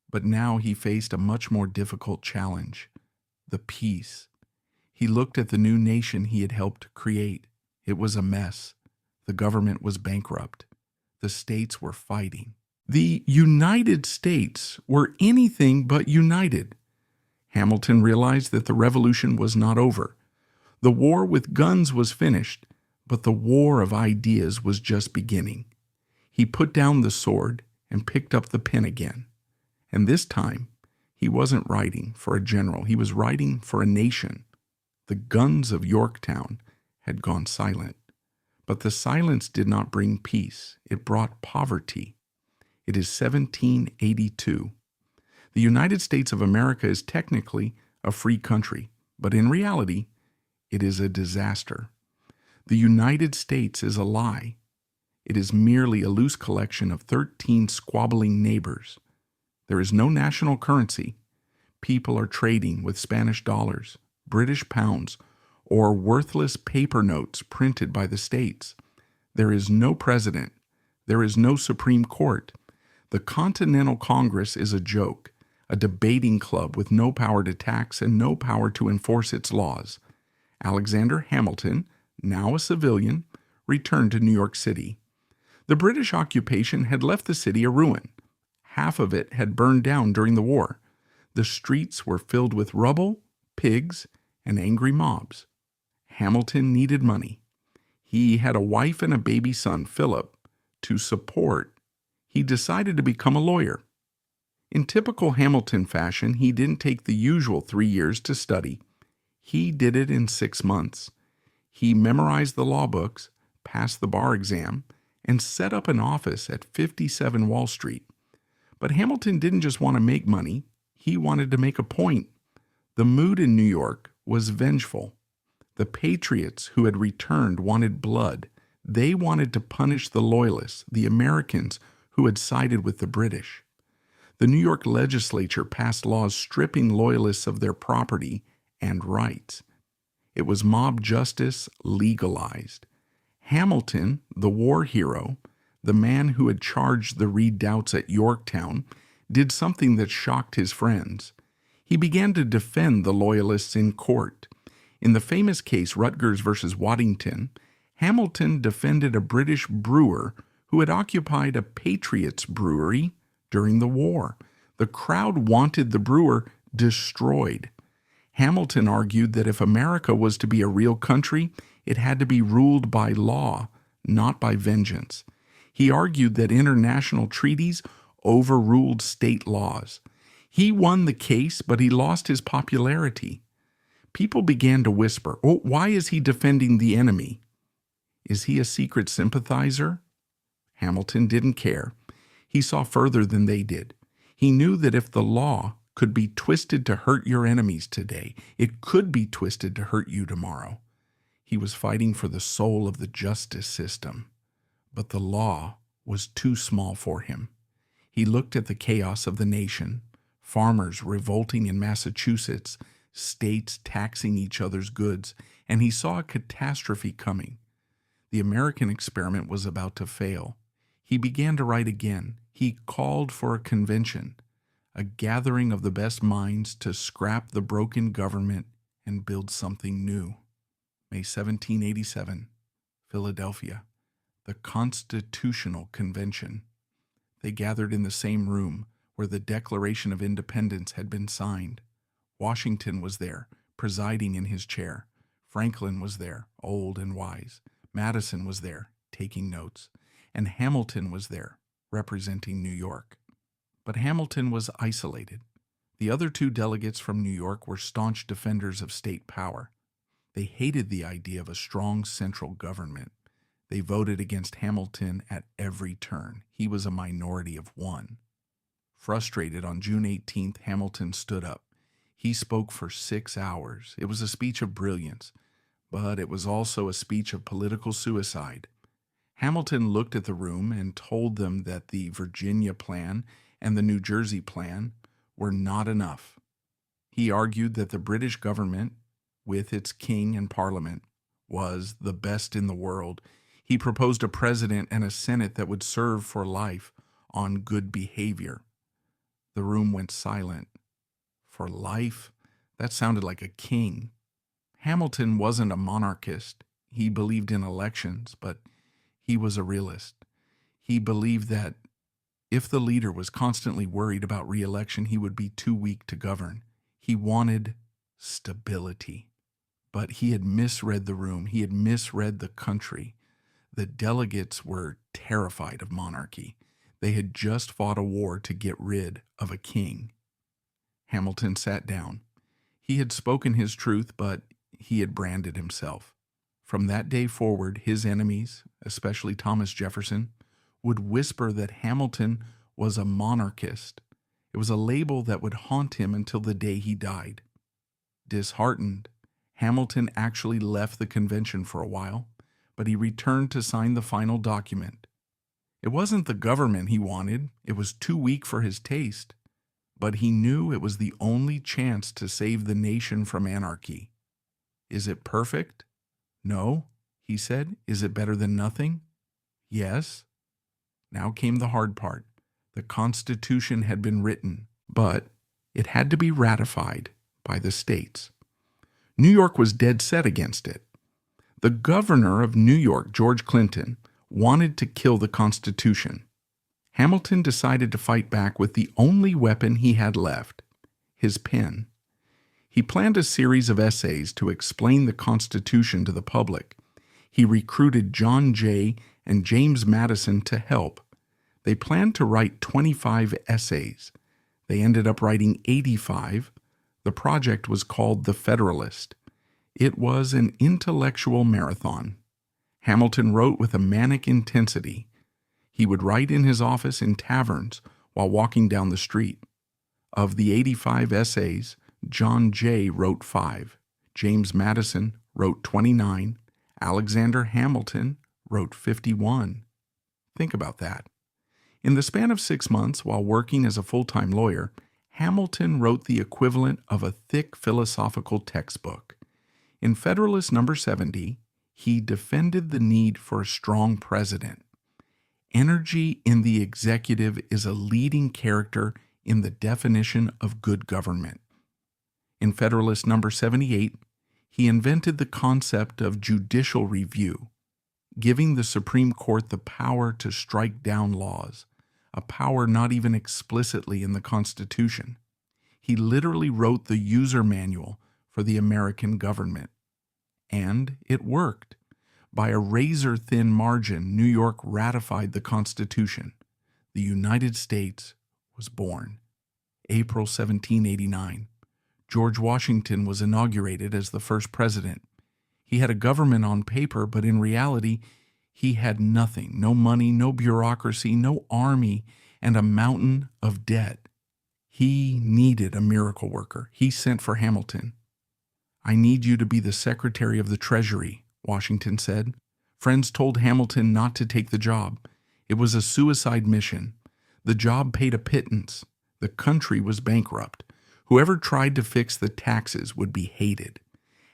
but now he faced a much more difficult challenge, the peace. He looked at the new nation he had helped create. It was a mess. The government was bankrupt. The states were fighting. The United States were anything but united. Hamilton realized that the revolution was not over. The war with guns was finished, but the war of ideas was just beginning. He put down the sword and picked up the pen again. And this time, he wasn't writing for a general. He was writing for a nation. The guns of Yorktown had gone silent. But the silence did not bring peace. It brought poverty. It is 1782. The United States of America is technically a free country, but in reality, it is a disaster. The United States is a lie. It is merely a loose collection of 13 squabbling neighbors. There is no national currency. People are trading with Spanish dollars, British pounds, or worthless paper notes printed by the states. There is no president. There is no Supreme Court. The Continental Congress is a joke, a debating club with no power to tax and no power to enforce its laws. Alexander Hamilton, now a civilian, returned to New York City. The British occupation had left the city a ruin. Half of it had burned down during the war. The streets were filled with rubble, pigs, and angry mobs. Hamilton needed money. He had a wife and a baby son, Philip, to support. He decided to become a lawyer. In typical Hamilton fashion, he didn't take the usual 3 years to study. He did it in 6 months. He memorized the law books, passed the bar exam, and set up an office at 57 Wall Street. But Hamilton didn't just want to make money, he wanted to make a point. The mood in New York was vengeful. The patriots who had returned wanted blood. They wanted to punish the loyalists, the Americans who had sided with the British. The New York legislature passed laws stripping loyalists of their property and rights. It was mob justice legalized. Hamilton, the war hero, the man who had charged the redoubts at Yorktown, did something that shocked his friends. He began to defend the loyalists in court. In the famous case Rutgers versus Waddington, Hamilton defended a British brewer who had occupied a patriot's brewery during the war. The crowd wanted the brewer destroyed. Hamilton argued that if America was to be a real country, it had to be ruled by law, not by vengeance. He argued that international treaties overruled state laws. He won the case, but he lost his popularity. People began to whisper, "Oh, why is he defending the enemy? Is he a secret sympathizer?" Hamilton didn't care. He saw further than they did. He knew that if the law could be twisted to hurt your enemies today, it could be twisted to hurt you tomorrow. He was fighting for the soul of the justice system, but the law was too small for him. He looked at the chaos of the nation, farmers revolting in Massachusetts, states taxing each other's goods, and he saw a catastrophe coming. The American experiment was about to fail. He began to write again. He called for a convention, a gathering of the best minds to scrap the broken government and build something new. May 1787, Philadelphia, the Constitutional Convention. They gathered in the same room where the Declaration of Independence had been signed. Washington was there, presiding in his chair. Franklin was there, old and wise. Madison was there, taking notes. And Hamilton was there, representing New York. But Hamilton was isolated. The other two delegates from New York were staunch defenders of state power. They hated the idea of a strong central government. They voted against Hamilton at every turn. He was a minority of one. Frustrated, on June 18th, Hamilton stood up. He spoke for 6 hours. It was a speech of brilliance, but it was also a speech of political suicide. Hamilton looked at the room and told them that the Virginia plan and the New Jersey plan were not enough. He argued that the British government, with its king and parliament, was the best in the world. He proposed a president and a senate that would serve for life on good behavior. The room went silent. For life? That sounded like a king. Hamilton wasn't a monarchist. He believed in elections, but he was a realist. He believed that if the leader was constantly worried about re-election, he would be too weak to govern. He wanted stability. But he had misread the room. He had misread the country. The delegates were terrified of monarchy. They had just fought a war to get rid of a king. Hamilton sat down. He had spoken his truth, but he had branded himself. From that day forward, his enemies, especially Thomas Jefferson, would whisper that Hamilton was a monarchist. It was a label that would haunt him until the day he died. Disheartened, Hamilton actually left the convention for a while, but he returned to sign the final document. It wasn't the government he wanted. It was too weak for his taste. But he knew it was the only chance to save the nation from anarchy. Is it perfect? No, he said. Is it better than nothing? Yes. Now came the hard part. The Constitution had been written, but it had to be ratified by the states. New York was dead set against it. The governor of New York, George Clinton, wanted to kill the Constitution. Hamilton decided to fight back with the only weapon he had left, his pen. He planned a series of essays to explain the Constitution to the public. He recruited John Jay and James Madison to help. They planned to write 25 essays. They ended up writing 85. The project was called The Federalist. It was an intellectual marathon. Hamilton wrote with a manic intensity. He would write in his office in taverns while walking down the street. Of the 85 essays, John Jay wrote 5, James Madison wrote 29, Alexander Hamilton wrote 51. Think about that. In the span of 6 months, while working as a full-time lawyer, Hamilton wrote the equivalent of a thick philosophical textbook. In Federalist number 70, he defended the need for a strong president. Energy in the executive is a leading character in the definition of good government. In Federalist number 78, he invented the concept of judicial review, giving the Supreme Court the power to strike down laws, a power not even explicitly in the Constitution. He literally wrote the user manual for the American government. And it worked. By a razor-thin margin, New York ratified the Constitution. The United States was born. April 1789. George Washington was inaugurated as the first president. He had a government on paper, but in reality, he had nothing. No money, no bureaucracy, no army, and a mountain of debt. He needed a miracle worker. He sent for Hamilton. "I need you to be the Secretary of the Treasury," Washington said. Friends told Hamilton not to take the job. It was a suicide mission. The job paid a pittance. The country was bankrupt. Whoever tried to fix the taxes would be hated.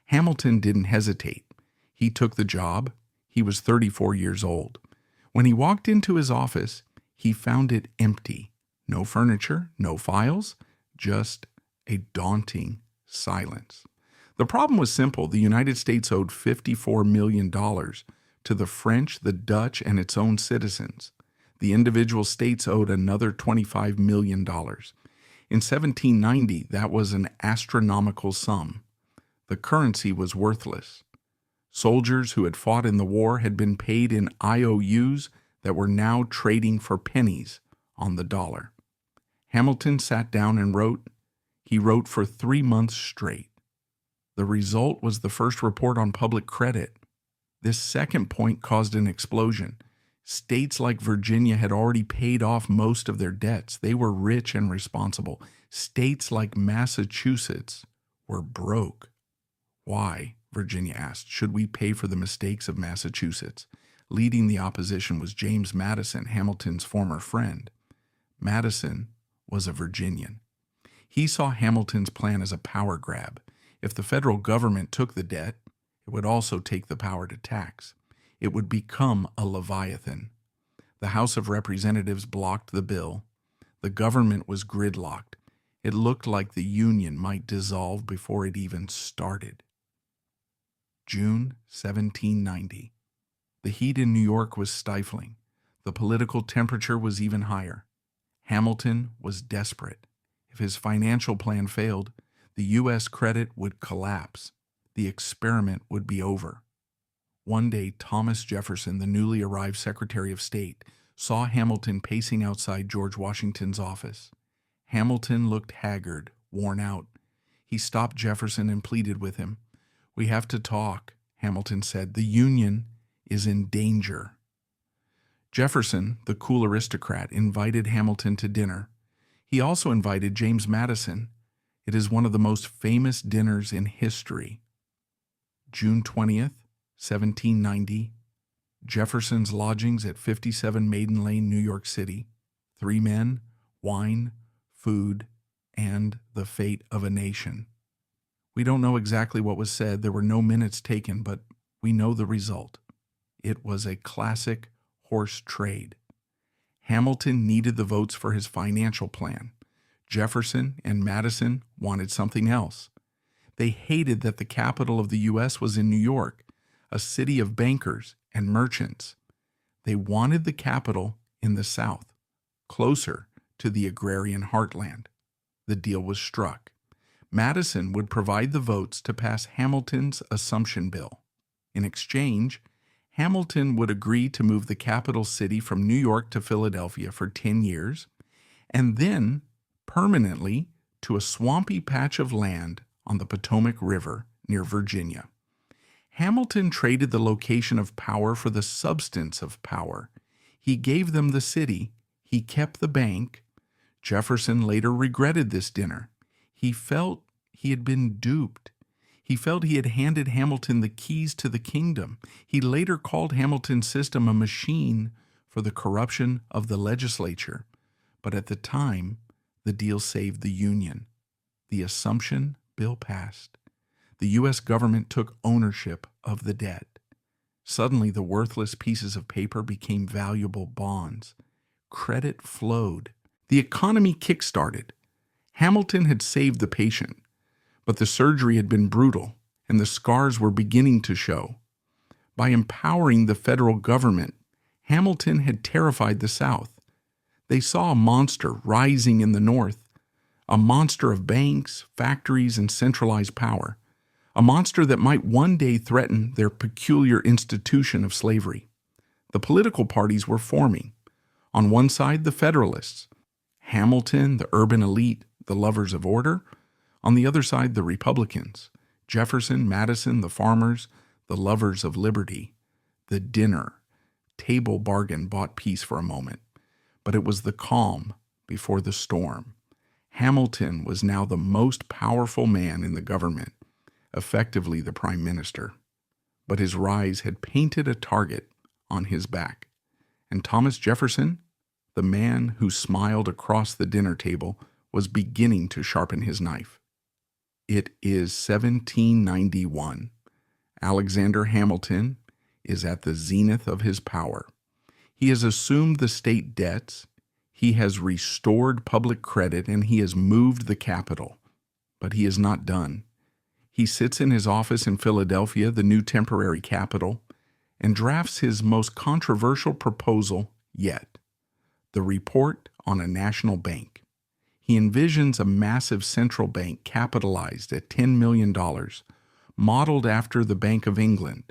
Hamilton didn't hesitate. He took the job. He was 34 years old. When he walked into his office, he found it empty. No furniture, no files, just a daunting silence. The problem was simple. The United States owed $54 million to the French, the Dutch, and its own citizens. The individual states owed another $25 million. In 1790, that was an astronomical sum. The currency was worthless. Soldiers who had fought in the war had been paid in IOUs that were now trading for pennies on the dollar. Hamilton sat down and wrote. He wrote for 3 months straight. The result was the first report on public credit. This second point caused an explosion. States like Virginia had already paid off most of their debts. They were rich and responsible. States like Massachusetts were broke. Why, Virginia asked, should we pay for the mistakes of Massachusetts? Leading the opposition was James Madison, Hamilton's former friend. Madison was a Virginian. He saw Hamilton's plan as a power grab. If the federal government took the debt, it would also take the power to tax. It would become a leviathan. The House of Representatives blocked the bill. The government was gridlocked. It looked like the Union might dissolve before it even started. June 1790. The heat in New York was stifling. The political temperature was even higher. Hamilton was desperate. If his financial plan failed, the U.S. credit would collapse. The experiment would be over. One day, Thomas Jefferson, the newly arrived Secretary of State, saw Hamilton pacing outside George Washington's office. Hamilton looked haggard, worn out. He stopped Jefferson and pleaded with him. "We have to talk," Hamilton said. "The Union is in danger." Jefferson, the cool aristocrat, invited Hamilton to dinner. He also invited James Madison. It is one of the most famous dinners in history. June 20th, 1790, Jefferson's lodgings at 57 Maiden Lane, New York City. 3 men, wine, food, and the fate of a nation. We don't know exactly what was said. There were no minutes taken, but we know the result. It was a classic horse trade. Hamilton needed the votes for his financial plan. Jefferson and Madison wanted something else. They hated that the capital of the U.S. was in New York, a city of bankers and merchants. They wanted the capital in the South, closer to the agrarian heartland. The deal was struck. Madison would provide the votes to pass Hamilton's Assumption Bill. In exchange, Hamilton would agree to move the capital city from New York to Philadelphia for 10 years, and then permanently to a swampy patch of land on the Potomac River near Virginia. Hamilton traded the location of power for the substance of power. He gave them the city. He kept the bank. Jefferson later regretted this dinner. He felt he had been duped. He felt he had handed Hamilton the keys to the kingdom. He later called Hamilton's system a machine for the corruption of the legislature. But at the time, the deal saved the Union. The Assumption Bill passed. The U.S. government took ownership of the debt. Suddenly, the worthless pieces of paper became valuable bonds. Credit flowed. The economy kick-started. Hamilton had saved the patient, but the surgery had been brutal, and the scars were beginning to show. By empowering the federal government, Hamilton had terrified the South. They saw a monster rising in the North, a monster of banks, factories, and centralized power, a monster that might one day threaten their peculiar institution of slavery. The political parties were forming. On one side, the Federalists, Hamilton, the urban elite, the lovers of order. On the other side, the Republicans, Jefferson, Madison, the farmers, the lovers of liberty. The dinner, table bargain bought peace for a moment, but it was the calm before the storm. Hamilton was now the most powerful man in the government, effectively the prime minister. But his rise had painted a target on his back. And Thomas Jefferson, the man who smiled across the dinner table, was beginning to sharpen his knife. It is 1791. Alexander Hamilton is at the zenith of his power. He has assumed the state debts, he has restored public credit, and he has moved the capital. But he is not done. He sits in his office in Philadelphia, the new temporary capital, and drafts his most controversial proposal yet, the report on a national bank. He envisions a massive central bank capitalized at $10 million, modeled after the Bank of England.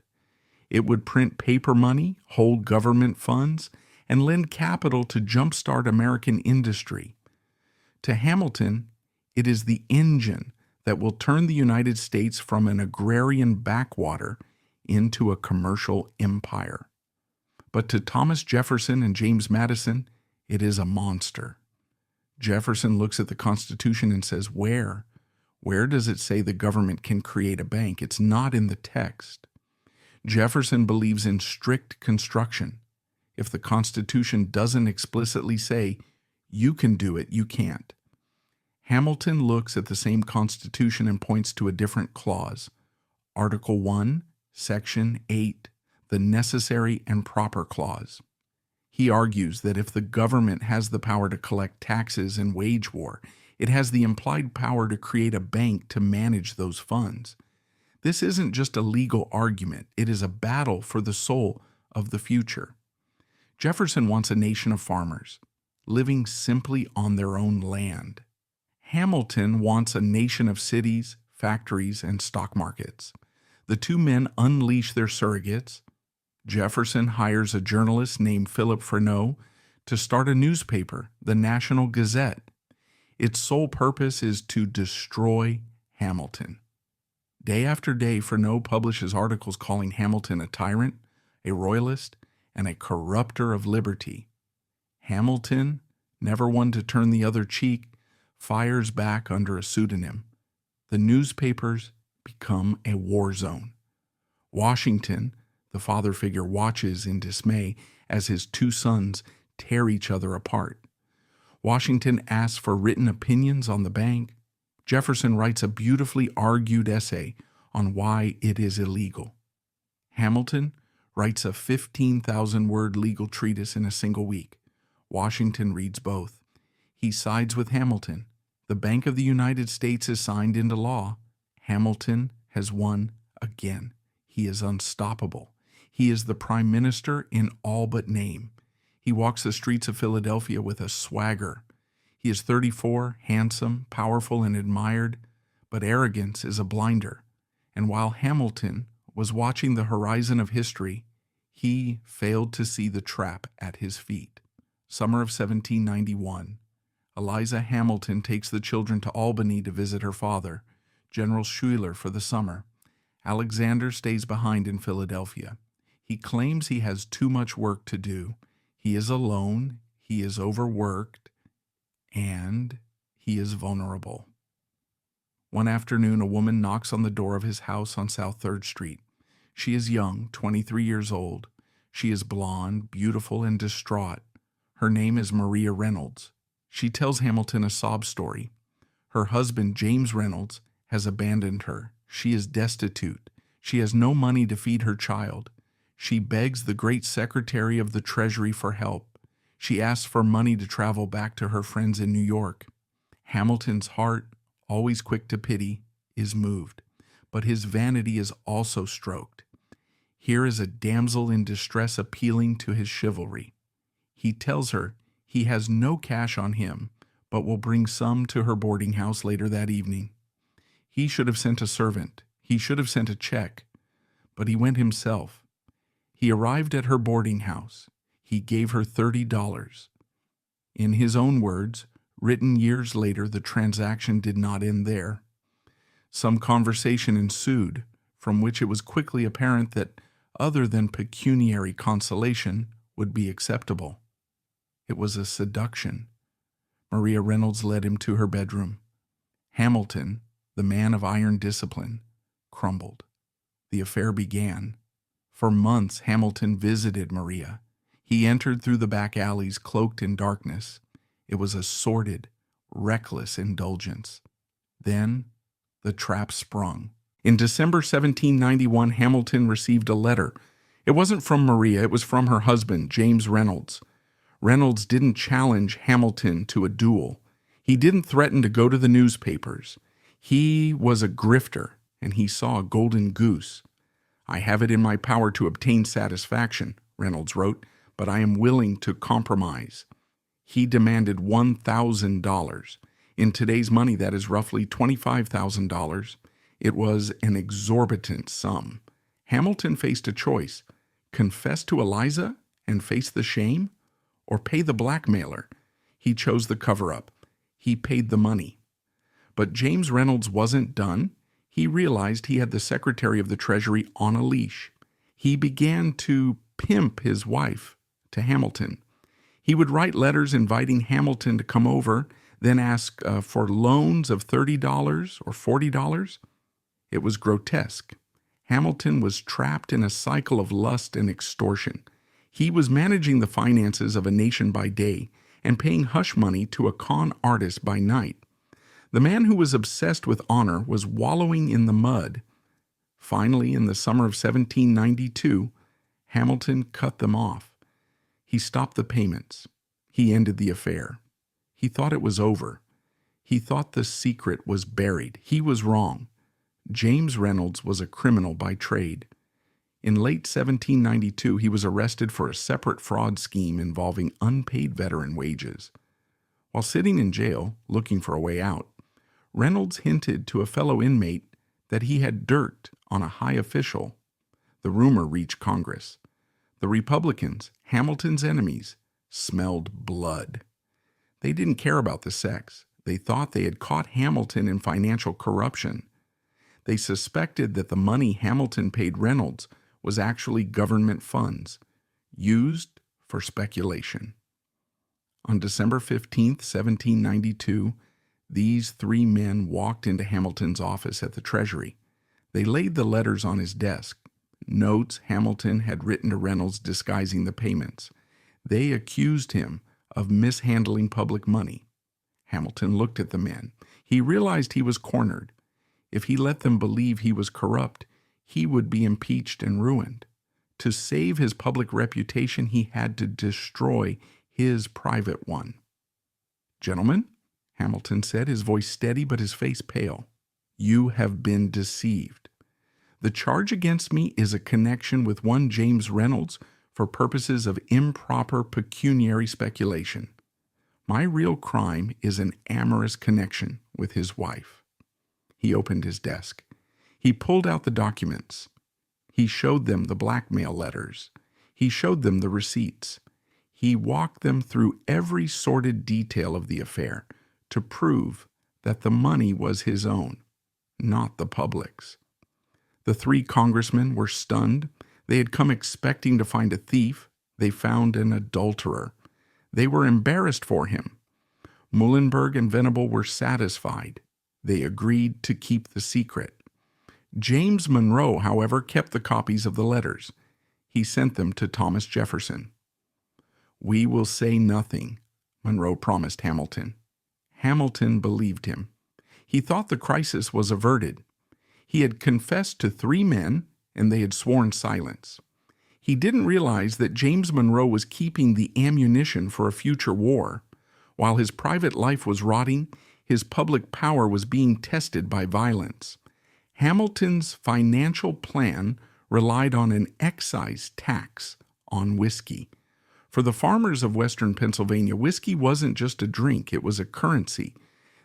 It would print paper money, hold government funds, and lend capital to jumpstart American industry. To Hamilton, it is the engine that will turn the United States from an agrarian backwater into a commercial empire. But to Thomas Jefferson and James Madison, it is a monster. Jefferson looks at the Constitution and says, Where does it say the government can create a bank? It's not in the text. Jefferson believes in strict construction. If the Constitution doesn't explicitly say, you can do it, you can't. Hamilton looks at the same Constitution and points to a different clause. Article 1, Section 8, the Necessary and Proper Clause. He argues that if the government has the power to collect taxes and wage war, it has the implied power to create a bank to manage those funds. This isn't just a legal argument, it is a battle for the soul of the future. Jefferson wants a nation of farmers, living simply on their own land. Hamilton wants a nation of cities, factories, and stock markets. The two men unleash their surrogates. Jefferson hires a journalist named Philip Freneau to start a newspaper, the National Gazette. Its sole purpose is to destroy Hamilton. Day after day, Freneau publishes articles calling Hamilton a tyrant, a royalist, and a corrupter of liberty. Hamilton, never one to turn the other cheek, fires back under a pseudonym. The newspapers become a war zone. Washington, the father figure, watches in dismay as his two sons tear each other apart. Washington asks for written opinions on the bank. Jefferson writes a beautifully argued essay on why it is illegal. Hamilton writes a 15,000-word legal treatise in a single week. Washington reads both. He sides with Hamilton. The Bank of the United States is signed into law. Hamilton has won again. He is unstoppable. He is the prime minister in all but name. He walks the streets of Philadelphia with a swagger. He is 34, handsome, powerful, and admired, but arrogance is a blinder. And while Hamilton was watching the horizon of history, he failed to see the trap at his feet. Summer of 1791. Eliza Hamilton takes the children to Albany to visit her father, General Schuyler, for the summer. Alexander stays behind in Philadelphia. He claims he has too much work to do. He is alone, he is overworked, and he is vulnerable. One afternoon, a woman knocks on the door of his house on South 3rd Street. She is young, 23 years old. She is blonde, beautiful, and distraught. Her name is Maria Reynolds. She tells Hamilton a sob story. Her husband, James Reynolds, has abandoned her. She is destitute. She has no money to feed her child. She begs the great Secretary of the Treasury for help. She asks for money to travel back to her friends in New York. Hamilton's heart, always quick to pity, is moved, but his vanity is also stroked. Here is a damsel in distress appealing to his chivalry. He tells her he has no cash on him, but will bring some to her boarding house later that evening. He should have sent a servant. He should have sent a check, but he went himself. He arrived at her boarding house. He gave her $30. In his own words, written years later, the transaction did not end there. Some conversation ensued, from which it was quickly apparent that other than pecuniary consolation would be acceptable. It was a seduction. Maria Reynolds led him to her bedroom. Hamilton, the man of iron discipline, crumbled. The affair began. For months, Hamilton visited Maria. He entered through the back alleys cloaked in darkness. It was a sordid, reckless indulgence. Then the trap sprung. In December 1791, Hamilton received a letter. It wasn't from Maria, it was from her husband, James Reynolds. Reynolds didn't challenge Hamilton to a duel. He didn't threaten to go to the newspapers. He was a grifter, and he saw a golden goose. "I have it in my power to obtain satisfaction," Reynolds wrote, "but I am willing to compromise." He demanded $1,000. In today's money, that is roughly $25,000. It was an exorbitant sum. Hamilton faced a choice: confess to Eliza and face the shame, or pay the blackmailer. He chose the cover-up. He paid the money. But James Reynolds wasn't done. He realized he had the Secretary of the Treasury on a leash. He began to pimp his wife to Hamilton. He would write letters inviting Hamilton to come over, then ask for loans of $30 or $40. It was grotesque. Hamilton was trapped in a cycle of lust and extortion. He was managing the finances of a nation by day and paying hush money to a con artist by night. The man who was obsessed with honor was wallowing in the mud. Finally, in the summer of 1792, Hamilton cut them off. He stopped the payments. He ended the affair. He thought it was over. He thought the secret was buried. He was wrong. James Reynolds was a criminal by trade. In late 1792, he was arrested for a separate fraud scheme involving unpaid veteran wages. While sitting in jail, looking for a way out, Reynolds hinted to a fellow inmate that he had dirt on a high official. The rumor reached Congress. The Republicans, Hamilton's enemies, smelled blood. They didn't care about the sex. They thought they had caught Hamilton in financial corruption. They suspected that the money Hamilton paid Reynolds was actually government funds, used for speculation. On December 15, 1792, these three men walked into Hamilton's office at the Treasury. They laid the letters on his desk, notes Hamilton had written to Reynolds disguising the payments. They accused him of mishandling public money. Hamilton looked at the men. He realized he was cornered. If he let them believe he was corrupt, he would be impeached and ruined. To save his public reputation, he had to destroy his private one. "Gentlemen," Hamilton said, his voice steady but his face pale, "you have been deceived. The charge against me is a connection with one James Reynolds for purposes of improper pecuniary speculation. My real crime is an amorous connection with his wife." He opened his desk. He pulled out the documents. He showed them the blackmail letters. He showed them the receipts. He walked them through every sordid detail of the affair to prove that the money was his own, not the public's. The three congressmen were stunned. They had come expecting to find a thief. They found an adulterer. They were embarrassed for him. Muhlenberg and Venable were satisfied. They agreed to keep the secret. James Monroe, however, kept the copies of the letters. He sent them to Thomas Jefferson. "We will say nothing," Monroe promised Hamilton. Hamilton believed him. He thought the crisis was averted. He had confessed to 3 men, and they had sworn silence. He didn't realize that James Monroe was keeping the ammunition for a future war. While his private life was rotting, his public power was being tested by violence. Hamilton's financial plan relied on an excise tax on whiskey. For the farmers of western Pennsylvania, whiskey wasn't just a drink, it was a currency.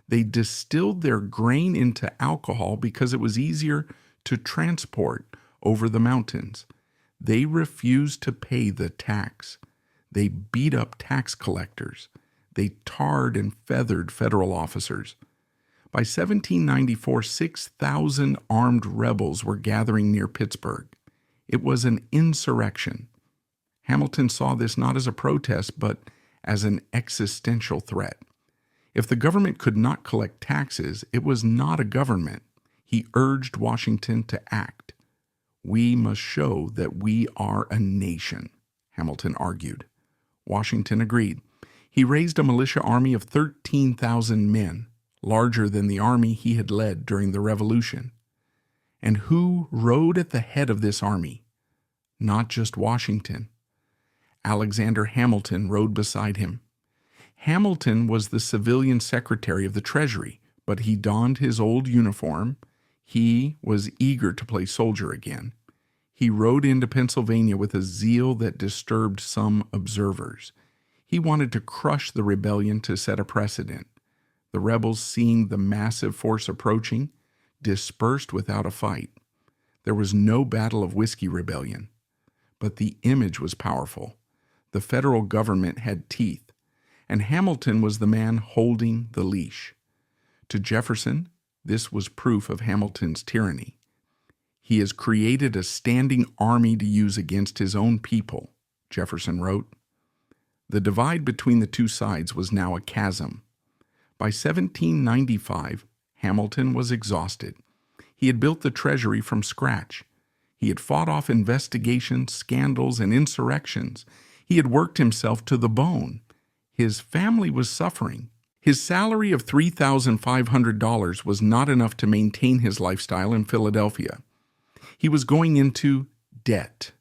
They distilled their grain into alcohol because it was easier to transport over the mountains. They refused to pay the tax. They beat up tax collectors. They tarred and feathered federal officers. By 1794, 6,000 armed rebels were gathering near Pittsburgh. It was an insurrection. Hamilton saw this not as a protest, but as an existential threat. If the government could not collect taxes, it was not a government. He urged Washington to act. "We must show that we are a nation," Hamilton argued. Washington agreed. He raised a militia army of 13,000 men, larger than the army he had led during the Revolution. And who rode at the head of this army? Not just Washington. Alexander Hamilton rode beside him. Hamilton was the civilian secretary of the Treasury, but he donned his old uniform. He was eager to play soldier again. He rode into Pennsylvania with a zeal that disturbed some observers. He wanted to crush the rebellion to set a precedent. The rebels, seeing the massive force approaching, dispersed without a fight. There was no battle of whiskey rebellion, but the image was powerful. The federal government had teeth, and Hamilton was the man holding the leash. To Jefferson, this was proof of Hamilton's tyranny. "He has created a standing army to use against his own people," Jefferson wrote. The divide between the two sides was now a chasm. By 1795, Hamilton was exhausted. He had built the Treasury from scratch. He had fought off investigations, scandals, and insurrections. He had worked himself to the bone. His family was suffering. His salary of $3,500 was not enough to maintain his lifestyle in Philadelphia. He was going into debt.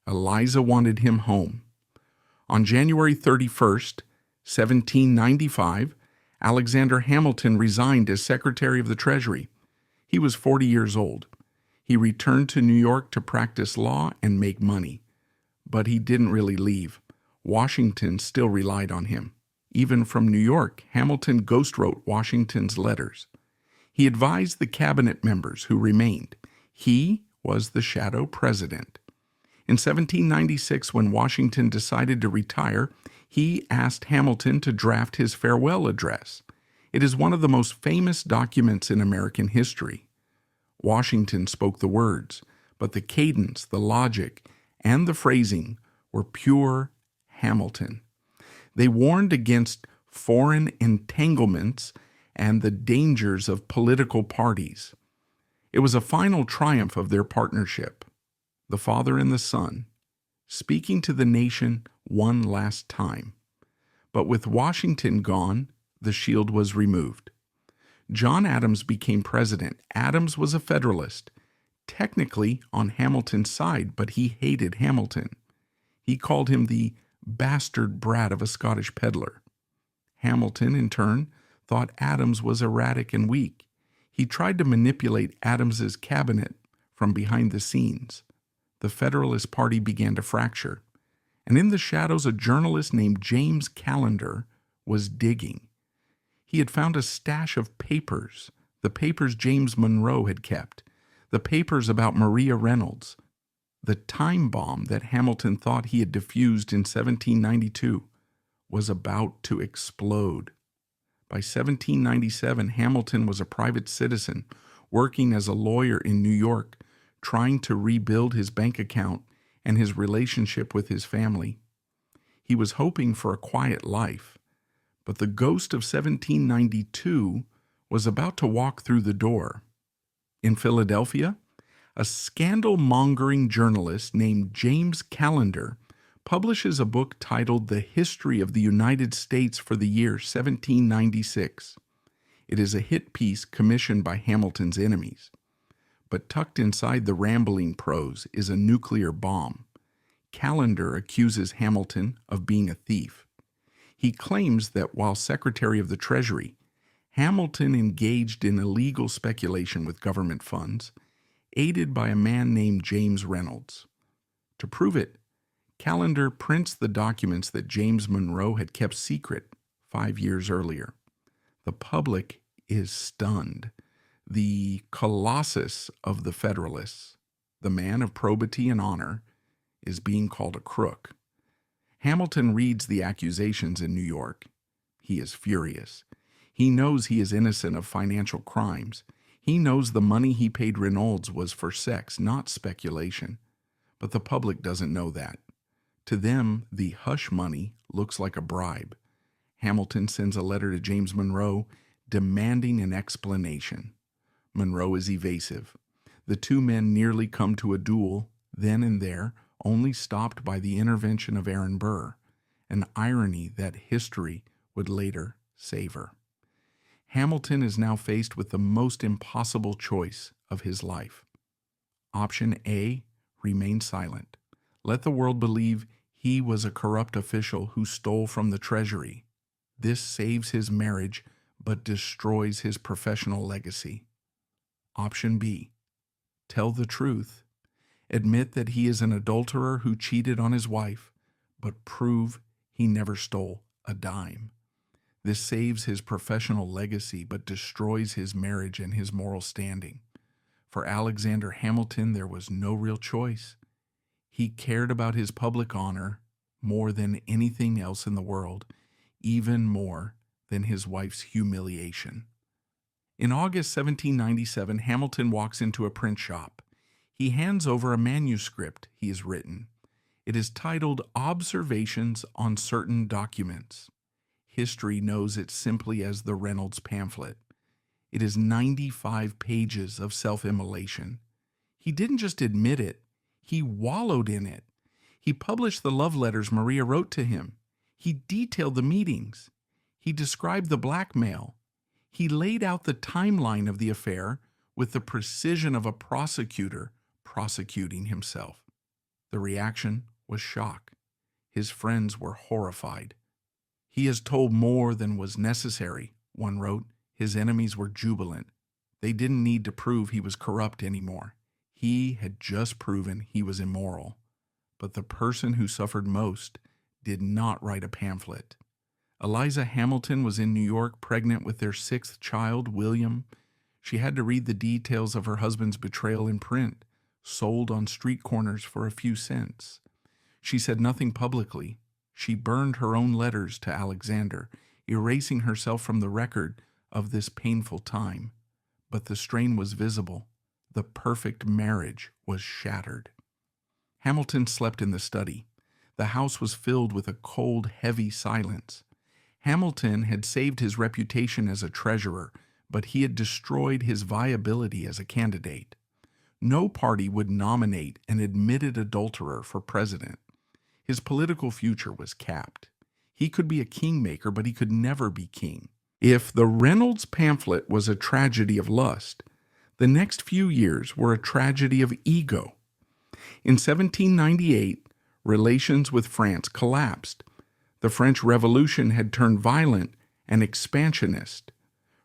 Eliza wanted him home. On January 31st, 1795, Alexander Hamilton resigned as Secretary of the Treasury. He was 40 years old. He returned to New York to practice law and make money. But he didn't really leave. Washington still relied on him. Even from New York, Hamilton ghostwrote Washington's letters. He advised the cabinet members who remained. He was the shadow president. In 1796, when Washington decided to retire, he asked Hamilton to draft his farewell address. It is one of the most famous documents in American history. Washington spoke the words, but the cadence, the logic, and the phrasing were pure Hamilton. They warned against foreign entanglements and the dangers of political parties. It was a final triumph of their partnership, the Father and the Son, speaking to the nation one last time. But with Washington gone, the shield was removed. John Adams became president. Adams was a Federalist, technically on Hamilton's side, but he hated Hamilton. He called him the bastard brat of a Scottish peddler. Hamilton, in turn, thought Adams was erratic and weak. He tried to manipulate Adams's cabinet from behind the scenes. The Federalist Party began to fracture, and in the shadows a journalist named James Callender was digging. He had found a stash of papers, the papers James Monroe had kept, the papers about Maria Reynolds. The time bomb that Hamilton thought he had diffused in 1792 was about to explode. By 1797, Hamilton was a private citizen working as a lawyer in New York, trying to rebuild his bank account and his relationship with his family. He was hoping for a quiet life, but the ghost of 1792 was about to walk through the door. In Philadelphia, a scandal-mongering journalist named James Callender publishes a book titled The History of the United States for the year 1796. It is a hit piece commissioned by Hamilton's enemies. But tucked inside the rambling prose is a nuclear bomb. Callender accuses Hamilton of being a thief. He claims that while Secretary of the Treasury, Hamilton engaged in illegal speculation with government funds, aided by a man named James Reynolds. To prove it, Callender prints the documents that James Monroe had kept secret 5 years earlier. The public is stunned. The colossus of the Federalists, the man of probity and honor, is being called a crook. Hamilton reads the accusations in New York. He is furious. He knows he is innocent of financial crimes. He knows the money he paid Reynolds was for sex, not speculation. But the public doesn't know that. To them, the hush money looks like a bribe. Hamilton sends a letter to James Monroe demanding an explanation. Monroe is evasive. The two men nearly come to a duel, then and there, only stopped by the intervention of Aaron Burr, an irony that history would later savor. Hamilton is now faced with the most impossible choice of his life. Option A, remain silent. Let the world believe he was a corrupt official who stole from the treasury. This saves his marriage, but destroys his professional legacy. Option B, tell the truth. Admit that he is an adulterer who cheated on his wife, but prove he never stole a dime. This saves his professional legacy, but destroys his marriage and his moral standing. For Alexander Hamilton, there was no real choice. He cared about his public honor more than anything else in the world, even more than his wife's humiliation. In August 1797, Hamilton walks into a print shop. He hands over a manuscript he has written. It is titled Observations on Certain Documents. History knows it simply as the Reynolds pamphlet. It is 95 pages of self-immolation. He didn't just admit it, he wallowed in it. He published the love letters Maria wrote to him. He detailed the meetings. He described the blackmail. He laid out the timeline of the affair with the precision of a prosecutor prosecuting himself. The reaction was shock. His friends were horrified. He has told more than was necessary, one wrote. His enemies were jubilant. They didn't need to prove he was corrupt anymore. He had just proven he was immoral. But the person who suffered most did not write a pamphlet. Eliza Hamilton was in New York, pregnant with their 6th child, William. She had to read the details of her husband's betrayal in print, sold on street corners for a few cents. She said nothing publicly. She burned her own letters to Alexander, erasing herself from the record of this painful time. But the strain was visible. The perfect marriage was shattered. Hamilton slept in the study. The house was filled with a cold, heavy silence. Hamilton had saved his reputation as a treasurer, but he had destroyed his viability as a candidate. No party would nominate an admitted adulterer for president. His political future was capped. He could be a kingmaker, but he could never be king. If the Reynolds pamphlet was a tragedy of lust, the next few years were a tragedy of ego. In 1798, relations with France collapsed. The French Revolution had turned violent and expansionist.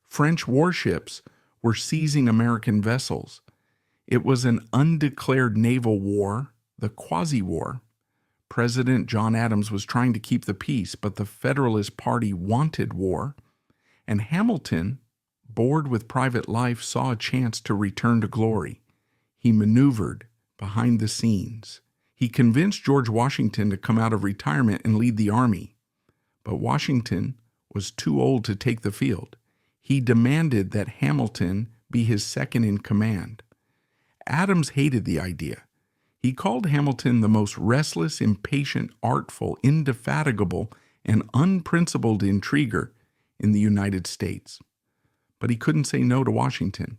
French warships were seizing American vessels. It was an undeclared naval war, the Quasi-War. President John Adams was trying to keep the peace, but the Federalist Party wanted war. And Hamilton, bored with private life, saw a chance to return to glory. He maneuvered behind the scenes. He convinced George Washington to come out of retirement and lead the army. But Washington was too old to take the field. He demanded that Hamilton be his second in command. Adams hated the idea. He called Hamilton the most restless, impatient, artful, indefatigable, and unprincipled intriguer in the United States. But he couldn't say no to Washington.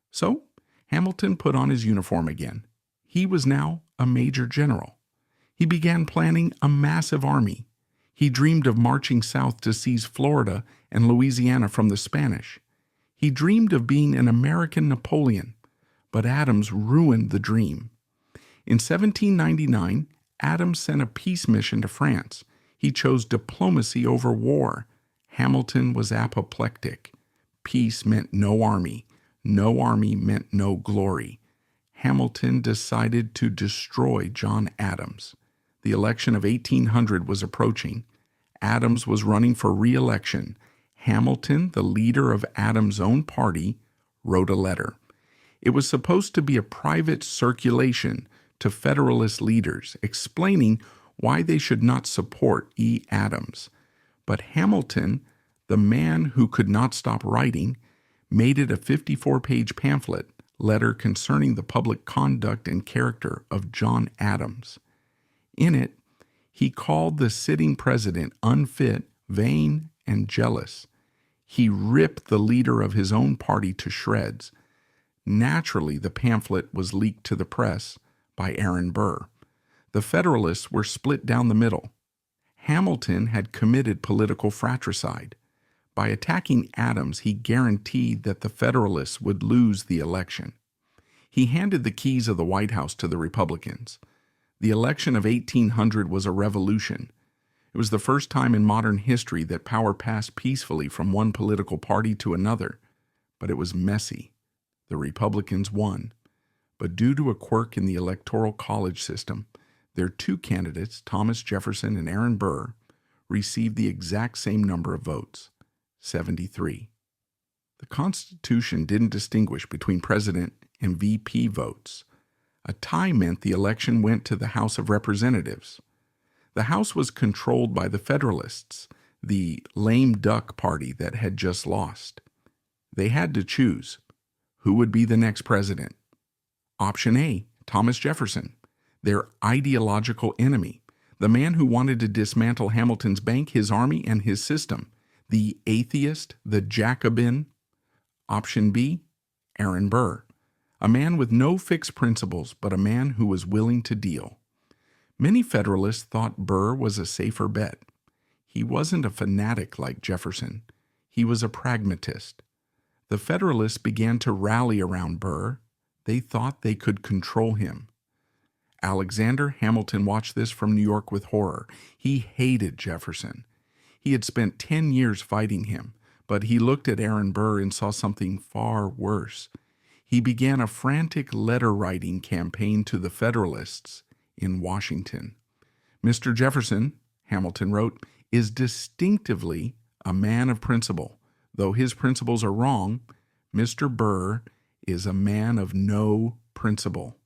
So Hamilton put on his uniform again. He was now a major general. He began planning a massive army. He dreamed of marching south to seize Florida and Louisiana from the Spanish. He dreamed of being an American Napoleon, but Adams ruined the dream. In 1799, Adams sent a peace mission to France. He chose diplomacy over war. Hamilton was apoplectic. Peace meant no army. No army meant no glory. Hamilton decided to destroy John Adams. The election of 1800 was approaching. Adams was running for re-election. Hamilton, the leader of Adams' own party, wrote a letter. It was supposed to be a private circulation to Federalist leaders, explaining why they should not support E. Adams. But Hamilton, the man who could not stop writing, made it a 54-page pamphlet letter concerning the public conduct and character of John Adams. In it, he called the sitting president unfit, vain, and jealous. He ripped the leader of his own party to shreds. Naturally, the pamphlet was leaked to the press by Aaron Burr. The Federalists were split down the middle. Hamilton had committed political fratricide. By attacking Adams, he guaranteed that the Federalists would lose the election. He handed the keys of the White House to the Republicans. The election of 1800 was a revolution. It was the first time in modern history that power passed peacefully from one political party to another, but it was messy. The Republicans won. But due to a quirk in the Electoral College system, their two candidates, Thomas Jefferson and Aaron Burr, received the exact same number of votes, 73. The Constitution didn't distinguish between president and VP votes. A tie meant the election went to the House of Representatives. The House was controlled by the Federalists, the lame duck party that had just lost. They had to choose who would be the next president. Option A, Thomas Jefferson, their ideological enemy, the man who wanted to dismantle Hamilton's bank, his army, and his system, the atheist, the Jacobin. Option B, Aaron Burr, a man with no fixed principles, but a man who was willing to deal. Many Federalists thought Burr was a safer bet. He wasn't a fanatic like Jefferson. He was a pragmatist. The Federalists began to rally around Burr. They thought they could control him. Alexander Hamilton watched this from New York with horror. He hated Jefferson. He had spent 10 years fighting him, but he looked at Aaron Burr and saw something far worse. He began a frantic letter-writing campaign to the Federalists in Washington. Mr. Jefferson, Hamilton wrote, is distinctively a man of principle. Though his principles are wrong, Mr. Burr is a man of no principle.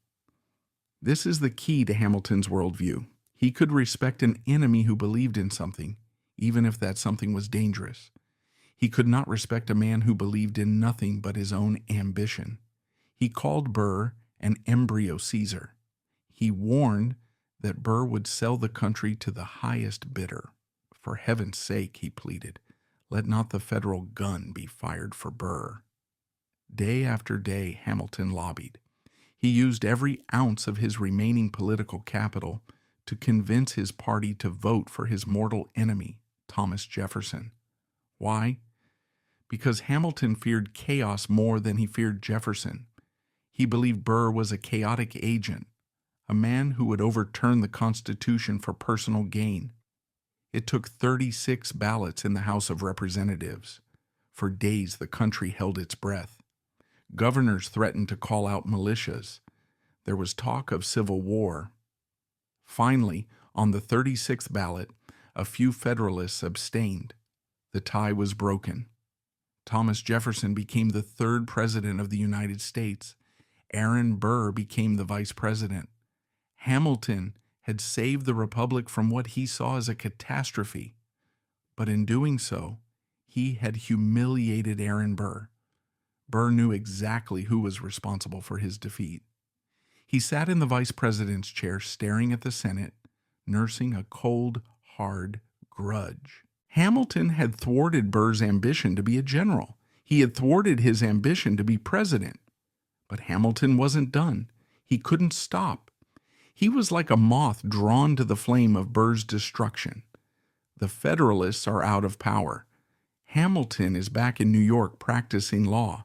This is the key to Hamilton's worldview. He could respect an enemy who believed in something, even if that something was dangerous. He could not respect a man who believed in nothing but his own ambition. He called Burr an embryo Caesar. He warned that Burr would sell the country to the highest bidder. For heaven's sake, he pleaded, let not the federal gun be fired for Burr. Day after day, Hamilton lobbied. He used every ounce of his remaining political capital to convince his party to vote for his mortal enemy, Thomas Jefferson. Why? Because Hamilton feared chaos more than he feared Jefferson. He believed Burr was a chaotic agent, a man who would overturn the Constitution for personal gain. It took 36 ballots in the House of Representatives. For days, the country held its breath. Governors threatened to call out militias. There was talk of civil war. Finally, on the 36th ballot, a few Federalists abstained. The tie was broken. Thomas Jefferson became the third president of the United States. Aaron Burr became the vice president. Hamilton had saved the Republic from what he saw as a catastrophe. But in doing so, he had humiliated Aaron Burr. Burr knew exactly who was responsible for his defeat. He sat in the vice president's chair staring at the Senate, nursing a cold, hard grudge. Hamilton had thwarted Burr's ambition to be a general. He had thwarted his ambition to be president. But Hamilton wasn't done. He couldn't stop. He was like a moth drawn to the flame of Burr's destruction. The Federalists are out of power. Hamilton is back in New York practicing law.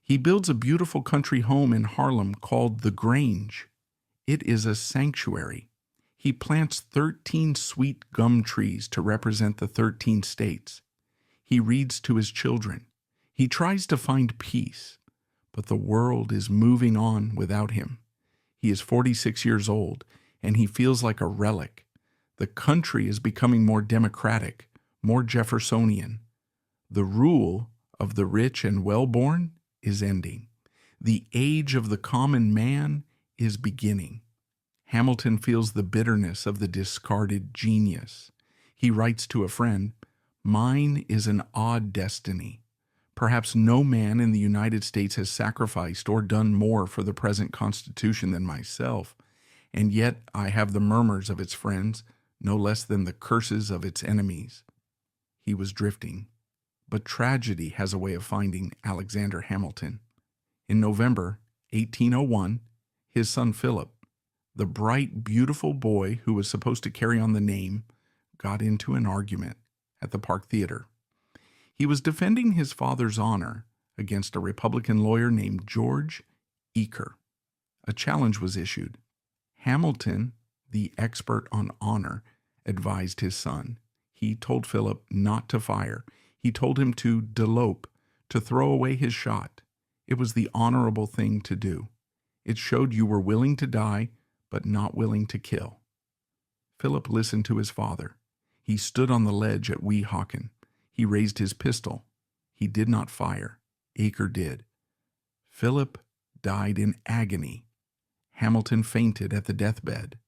He builds a beautiful country home in Harlem called The Grange. It is a sanctuary. He plants 13 sweet gum trees to represent the 13 states. He reads to his children. He tries to find peace, but the world is moving on without him. He is 46 years old, and he feels like a relic. The country is becoming more democratic, more Jeffersonian. The rule of the rich and well-born is ending. The age of the common man is beginning. Hamilton feels the bitterness of the discarded genius. He writes to a friend, "Mine is an odd destiny. Perhaps no man in the United States has sacrificed or done more for the present Constitution than myself, and yet I have the murmurs of its friends, no less than the curses of its enemies." He was drifting. But tragedy has a way of finding Alexander Hamilton. In November 1801, his son Philip, the bright, beautiful boy who was supposed to carry on the name, got into an argument at the Park Theater. He was defending his father's honor against a Republican lawyer named George Eaker. A challenge was issued. Hamilton, the expert on honor, advised his son. He told Philip not to fire. He told him to delope, to throw away his shot. It was the honorable thing to do. It showed you were willing to die, but not willing to kill. Philip listened to his father. He stood on the ledge at Weehawken. He raised his pistol. He did not fire. Acre did. Philip died in agony. Hamilton fainted at the deathbed.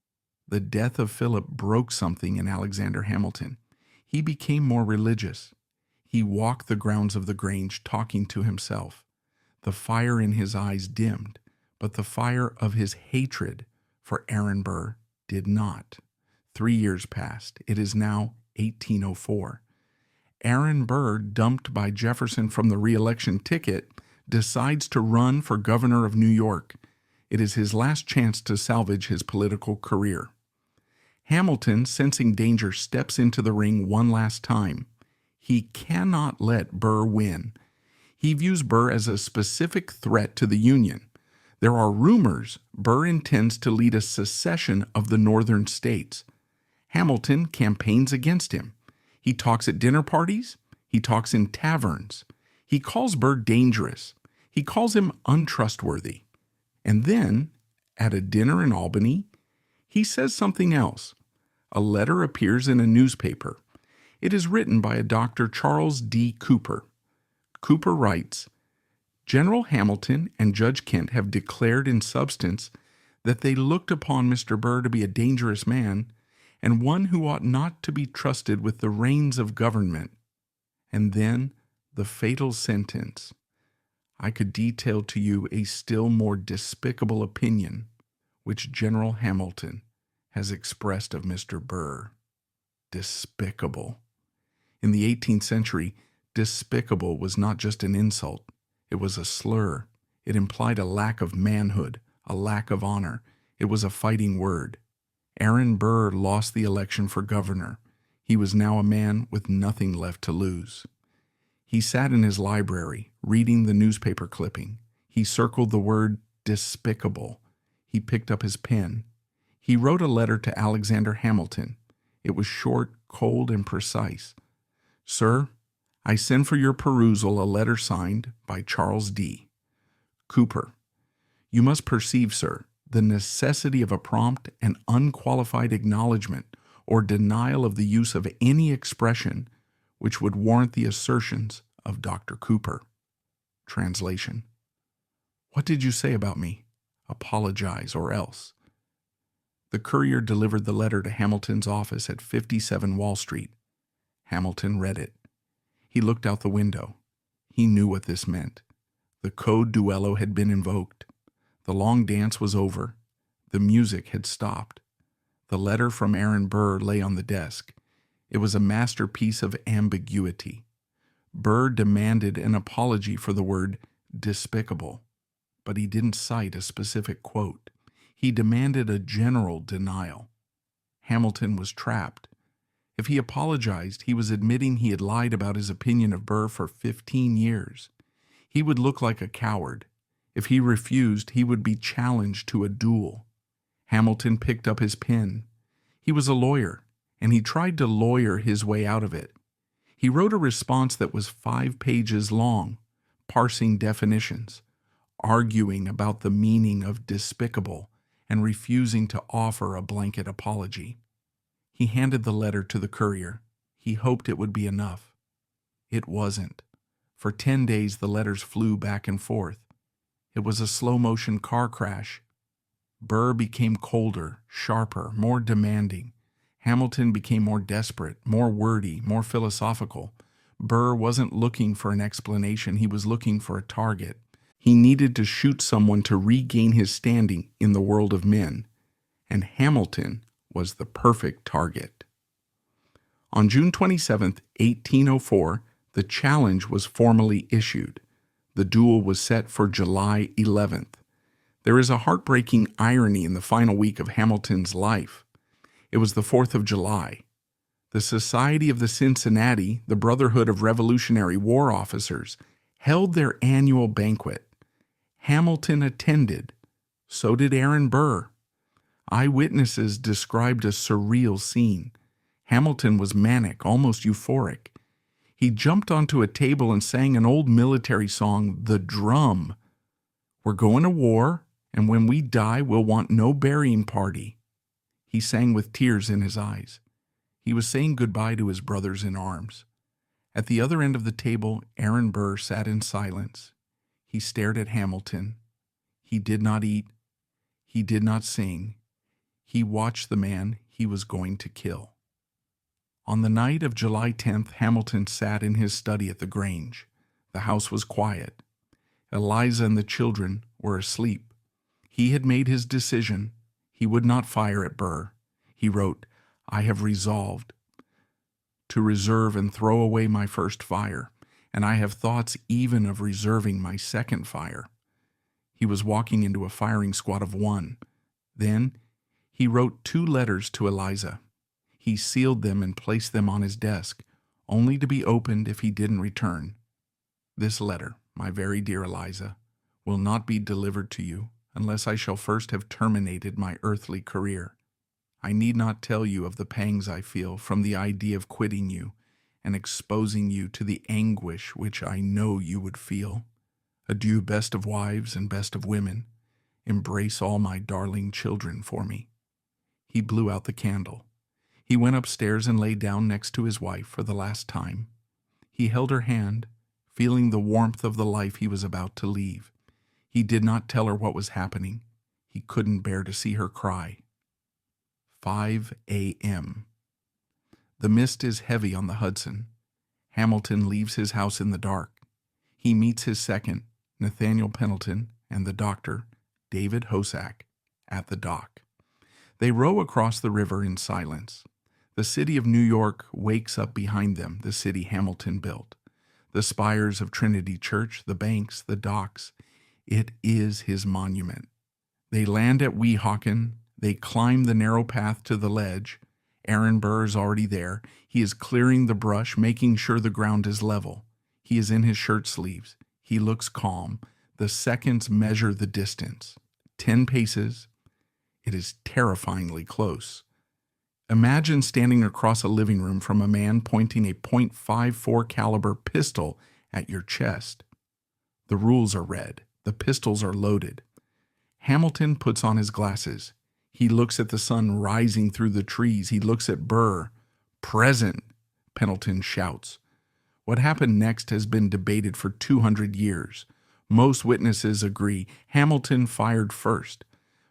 The death of Philip broke something in Alexander Hamilton. He became more religious. He walked the grounds of the Grange talking to himself. The fire in his eyes dimmed, but the fire of his hatred for Aaron Burr did not. 3 years passed. It is now 1804. Aaron Burr, dumped by Jefferson from the re-election ticket, decides to run for governor of New York. It is his last chance to salvage his political career. Hamilton, sensing danger, steps into the ring one last time. He cannot let Burr win. He views Burr as a specific threat to the Union. There are rumors Burr intends to lead a secession of the northern states. Hamilton campaigns against him. He talks at dinner parties. He talks in taverns. He calls Burr dangerous. He calls him untrustworthy. And then, at a dinner in Albany, he says something else. A letter appears in a newspaper. It is written by a Dr. Charles D. Cooper. Cooper writes, "General Hamilton and Judge Kent have declared in substance that they looked upon Mr. Burr to be a dangerous man and one who ought not to be trusted with the reins of government." And then the fatal sentence. I could detail to you a still more despicable opinion which General Hamilton has expressed of Mr. Burr. Despicable. In the 18th century, despicable was not just an insult. It was a slur. It implied a lack of manhood, a lack of honor. It was a fighting word. Aaron Burr lost the election for governor. He was now a man with nothing left to lose. He sat in his library, reading the newspaper clipping. He circled the word despicable. He picked up his pen. He wrote a letter to Alexander Hamilton. It was short, cold, and precise. "Sir, I send for your perusal a letter signed by Charles D. Cooper. You must perceive, sir, the necessity of a prompt and unqualified acknowledgement or denial of the use of any expression which would warrant the assertions of Dr. Cooper." Translation: What did you say about me? Apologize or else. The courier delivered the letter to Hamilton's office at 57 Wall Street. Hamilton read it. He looked out the window. He knew what this meant. The code duello had been invoked. The long dance was over. The music had stopped. The letter from Aaron Burr lay on the desk. It was a masterpiece of ambiguity. Burr demanded an apology for the word despicable, but he didn't cite a specific quote. He demanded a general denial. Hamilton was trapped. If he apologized, he was admitting he had lied about his opinion of Burr for 15 years. He would look like a coward. If he refused, he would be challenged to a duel. Hamilton picked up his pen. He was a lawyer, and he tried to lawyer his way out of it. He wrote a response that was 5 pages long, parsing definitions, arguing about the meaning of despicable, and refusing to offer a blanket apology. He handed the letter to the courier. He hoped it would be enough. It wasn't. For 10 days the letters flew back and forth. It was a slow-motion car crash. Burr became colder, sharper, more demanding. Hamilton became more desperate, more wordy, more philosophical. Burr wasn't looking for an explanation. He was looking for a target. He needed to shoot someone to regain his standing in the world of men. And Hamilton was the perfect target. On June 27, 1804, the challenge was formally issued. The duel was set for July 11th. There is a heartbreaking irony in the final week of Hamilton's life. It was the 4th of July. The Society of the Cincinnati, the Brotherhood of Revolutionary War Officers, held their annual banquet. Hamilton attended. So did Aaron Burr. Eyewitnesses described a surreal scene. Hamilton was manic, almost euphoric. He jumped onto a table and sang an old military song, The Drum. We're going to war, and when we die, we'll want no burying party. He sang with tears in his eyes. He was saying goodbye to his brothers in arms. At the other end of the table, Aaron Burr sat in silence. He stared at Hamilton. He did not eat. He did not sing. He watched the man he was going to kill. On the night of July 10th, Hamilton sat in his study at the Grange. The house was quiet. Eliza and the children were asleep. He had made his decision. He would not fire at Burr. He wrote, I have resolved to reserve and throw away my first fire, and I have thoughts even of reserving my second fire. He was walking into a firing squad of 1. Then he wrote 2 letters to Eliza. He sealed them and placed them on his desk, only to be opened if he didn't return. This letter, my very dear Eliza, will not be delivered to you unless I shall first have terminated my earthly career. I need not tell you of the pangs I feel from the idea of quitting you and exposing you to the anguish which I know you would feel. Adieu, best of wives and best of women. Embrace all my darling children for me. He blew out the candle. He went upstairs and lay down next to his wife for the last time. He held her hand, feeling the warmth of the life he was about to leave. He did not tell her what was happening. He couldn't bear to see her cry. 5 a.m. The mist is heavy on the Hudson. Hamilton leaves his house in the dark. He meets his second, Nathaniel Pendleton, and the doctor, David Hosack, at the dock. They row across the river in silence. The city of New York wakes up behind them, the city Hamilton built. The spires of Trinity Church, the banks, the docks. It is his monument. They land at Weehawken. They climb the narrow path to the ledge. Aaron Burr is already there. He is clearing the brush, making sure the ground is level. He is in his shirt sleeves. He looks calm. The seconds measure the distance. 10 paces. It is terrifyingly close. Imagine standing across a living room from a man pointing a .54 caliber pistol at your chest. The rules are read. The pistols are loaded. Hamilton puts on his glasses. He looks at the sun rising through the trees. He looks at Burr. Present, Pendleton shouts. What happened next has been debated for 200 years. Most witnesses agree Hamilton fired first.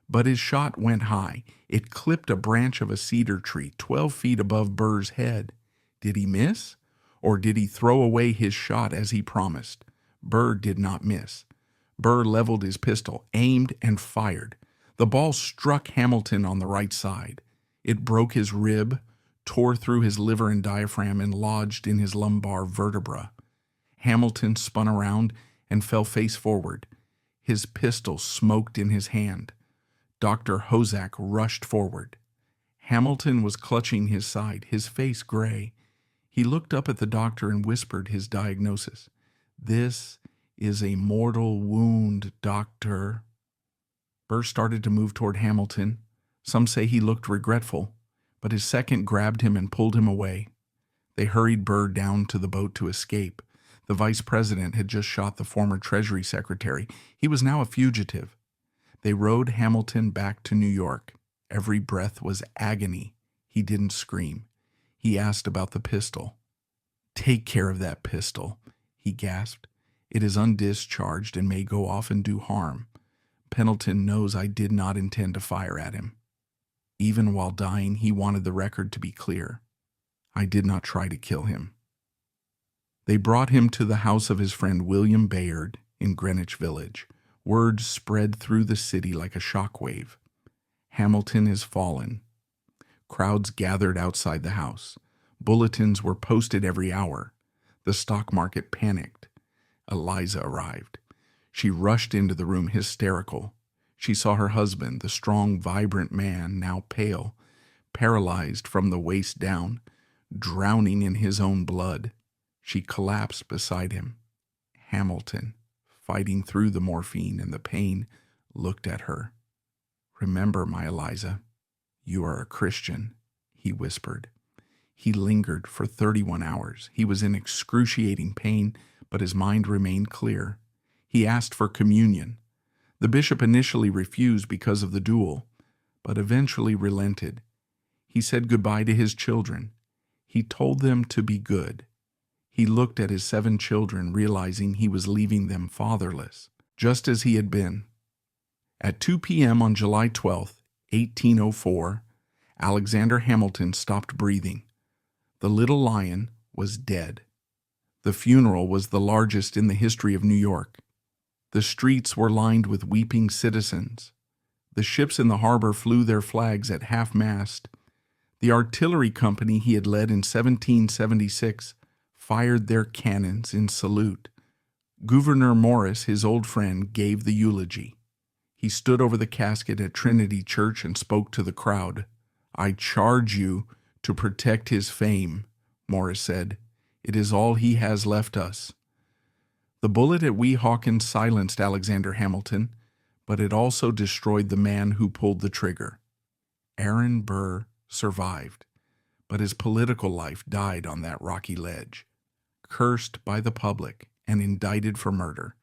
But his shot went high. It clipped a branch of a cedar tree 12 feet above Burr's head. Did he miss? Or did he throw away his shot as he promised? Burr did not miss. Burr leveled his pistol, aimed, and fired. The ball struck Hamilton on the right side. It broke his rib, tore through his liver and diaphragm, and lodged in his lumbar vertebra. Hamilton spun around and fell face forward. His pistol smoked in his hand. Dr. Hozak rushed forward. Hamilton was clutching his side, his face gray. He looked up at the doctor and whispered his diagnosis. "This is a mortal wound, doctor." Burr started to move toward Hamilton. Some say he looked regretful, but his second grabbed him and pulled him away. They hurried Burr down to the boat to escape. The vice president had just shot the former Treasury Secretary. He was now a fugitive. They rowed Hamilton back to New York. Every breath was agony. He didn't scream. He asked about the pistol. "Take care of that pistol," he gasped. "It is undischarged and may go off and do harm. Pendleton knows I did not intend to fire at him." Even while dying, he wanted the record to be clear. "I did not try to kill him." They brought him to the house of his friend William Bayard in Greenwich Village. Word spread through the city like a shockwave. "Hamilton is fallen." Crowds gathered outside the house. Bulletins were posted every hour. The stock market panicked. Eliza arrived. She rushed into the room hysterical. She saw her husband, the strong, vibrant man, now pale, paralyzed from the waist down, drowning in his own blood. She collapsed beside him. Hamilton, fighting through the morphine and the pain, looked at her. "Remember, my Eliza, you are a Christian," he whispered. He lingered for 31 hours. He was in excruciating pain, but his mind remained clear. He asked for communion. The bishop initially refused because of the duel, but eventually relented. He said goodbye to his children. He told them to be good. He looked at his 7 children, realizing he was leaving them fatherless, just as he had been. At 2 p.m. on July 12, 1804, Alexander Hamilton stopped breathing. The little lion was dead. The funeral was the largest in the history of New York. The streets were lined with weeping citizens. The ships in the harbor flew their flags at half-mast. The artillery company he had led in 1776 fired their cannons in salute. Gouverneur Morris, his old friend, gave the eulogy. He stood over the casket at Trinity Church and spoke to the crowd. "I charge you to protect his fame," Morris said. "It is all he has left us." The bullet at Weehawken silenced Alexander Hamilton, but it also destroyed the man who pulled the trigger. Aaron Burr survived, but his political life died on that rocky ledge. Cursed by the public and indicted for murder,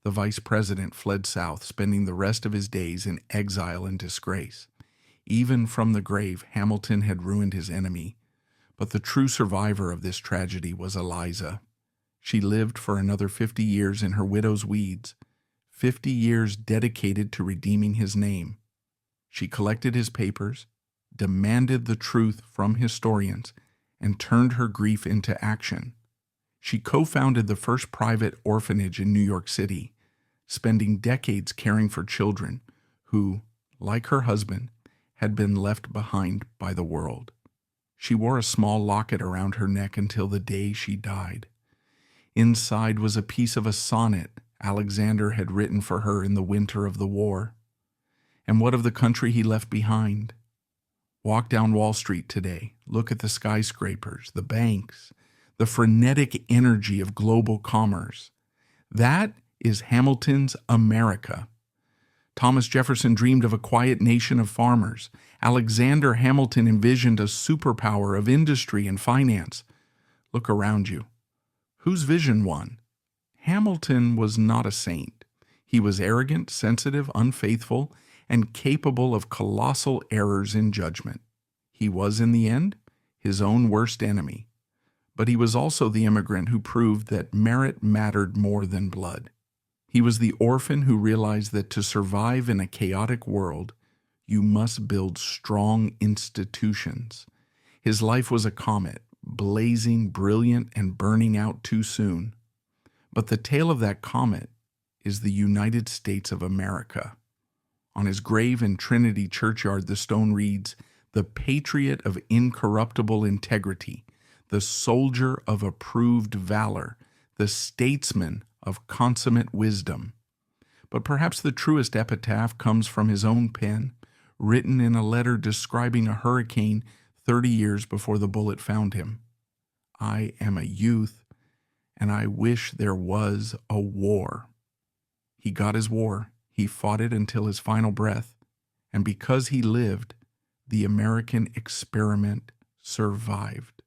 the vice president fled south, spending the rest of his days in exile and disgrace. Even from the grave, Hamilton had ruined his enemy, but the true survivor of this tragedy was Eliza. She lived for another 50 years in her widow's weeds, 50 years dedicated to redeeming his name. She collected his papers, demanded the truth from historians, and turned her grief into action. She co-founded the first private orphanage in New York City, spending decades caring for children who, like her husband, had been left behind by the world. She wore a small locket around her neck until the day she died. Inside was a piece of a sonnet Alexander had written for her in the winter of the war. And what of the country he left behind? Walk down Wall Street today. Look at the skyscrapers, the banks, the frenetic energy of global commerce. That is Hamilton's America. Thomas Jefferson dreamed of a quiet nation of farmers. Alexander Hamilton envisioned a superpower of industry and finance. Look around you. Whose vision won? Hamilton was not a saint. He was arrogant, sensitive, unfaithful, and capable of colossal errors in judgment. He was, in the end, his own worst enemy. But he was also the immigrant who proved that merit mattered more than blood. He was the orphan who realized that to survive in a chaotic world, you must build strong institutions. His life was a comet, blazing, brilliant, and burning out too soon. But the tail of that comet is the United States of America. On his grave in Trinity Churchyard, the stone reads, "The patriot of incorruptible integrity, the soldier of approved valor, the statesman of consummate wisdom." But perhaps the truest epitaph comes from his own pen, written in a letter describing a hurricane 30 years before the bullet found him. "I am a youth, and I wish there was a war." He got his war. He fought it until his final breath. And because he lived, the American experiment survived.